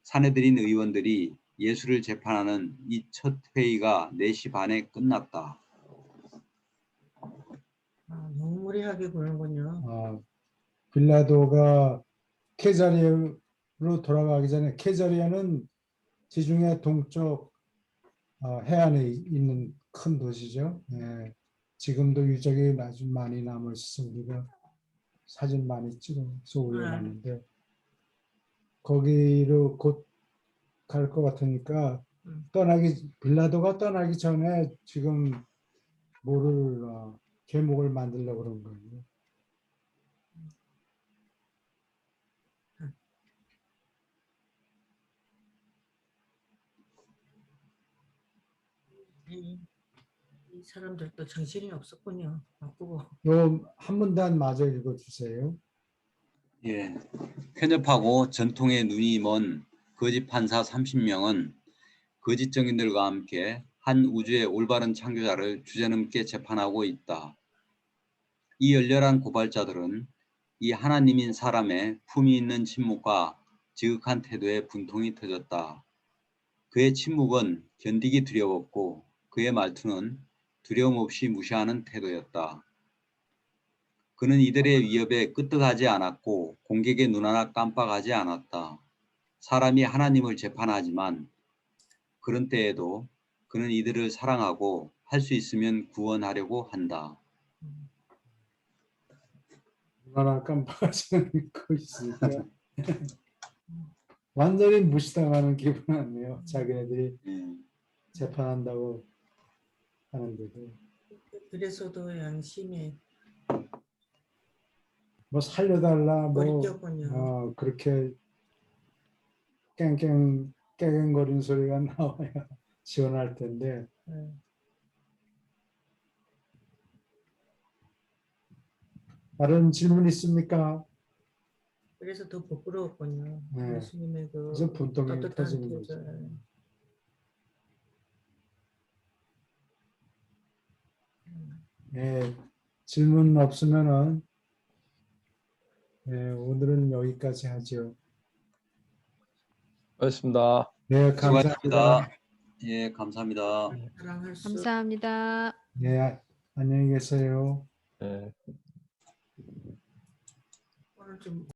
사내들인 의원들이 예수를 재판하는 이 첫 회의가 4시 반에 끝났다. 너무 무리하게 보는군요. 빌라도가 케자리아로 돌아가기 전에 케자리아는 지중해 동쪽 해안에 있는 큰 도시죠. 예. 지금도 유적이 아주 많이 남아 있어서 우리가 사진 많이 찍어서 올려놨는데 거기로 곧 갈 것 같으니까 빌라도가 떠나기 전에 지금 뭐를 제목을 만들려고 그런 거예요. 이 사람들도 정신이 없었군요. 바쁘고. 요 한 문단 마저 읽어주세요. 예. 편협하고 전통에 눈이 먼 거짓 판사 30명은 거짓 증인들과 함께 한 우주의 올바른 창조자를 주제넘게 재판하고 있다. 이 열렬한 고발자들은 이 하나님인 사람의 품위 있는 침묵과 지극한 태도에 분통이 터졌다. 그의 침묵은 견디기 두려웠고 그의 말투는 두려움 없이 무시하는 태도였다. 그는 이들의 위협에 끄떡하지 않았고 공격의 눈 하나 깜빡하지 않았다. 사람이 하나님을 재판하지만 그런 때에도 그는 이들을 사랑하고 할 수 있으면 구원하려고 한다. 얼마나 깜빡하시는 거 있으니까 완전히 무시당하는 기분 아니에요. 자기네들이 재판한다고 하는데도 그래서도 양심에 뭐 살려달라 뭐 버렸군요. 그렇게 깨갱거리는 소리가 나와야 시원할 텐데 다른 질문 있습니까? 그래서 더 부끄러웠군요. 네. 예수님의 그 그래서 분통이 따뜻한 터지는 태도. 거죠. 네, 질문 없으면은 네, 오늘은 여기까지 하죠. 고맙습니다. 네, 감사합니다. 수고하셨습니다. 예, 감사합니다. 사랑할 수 감사합니다. 네, 안녕히 계세요. 네. 오늘 좀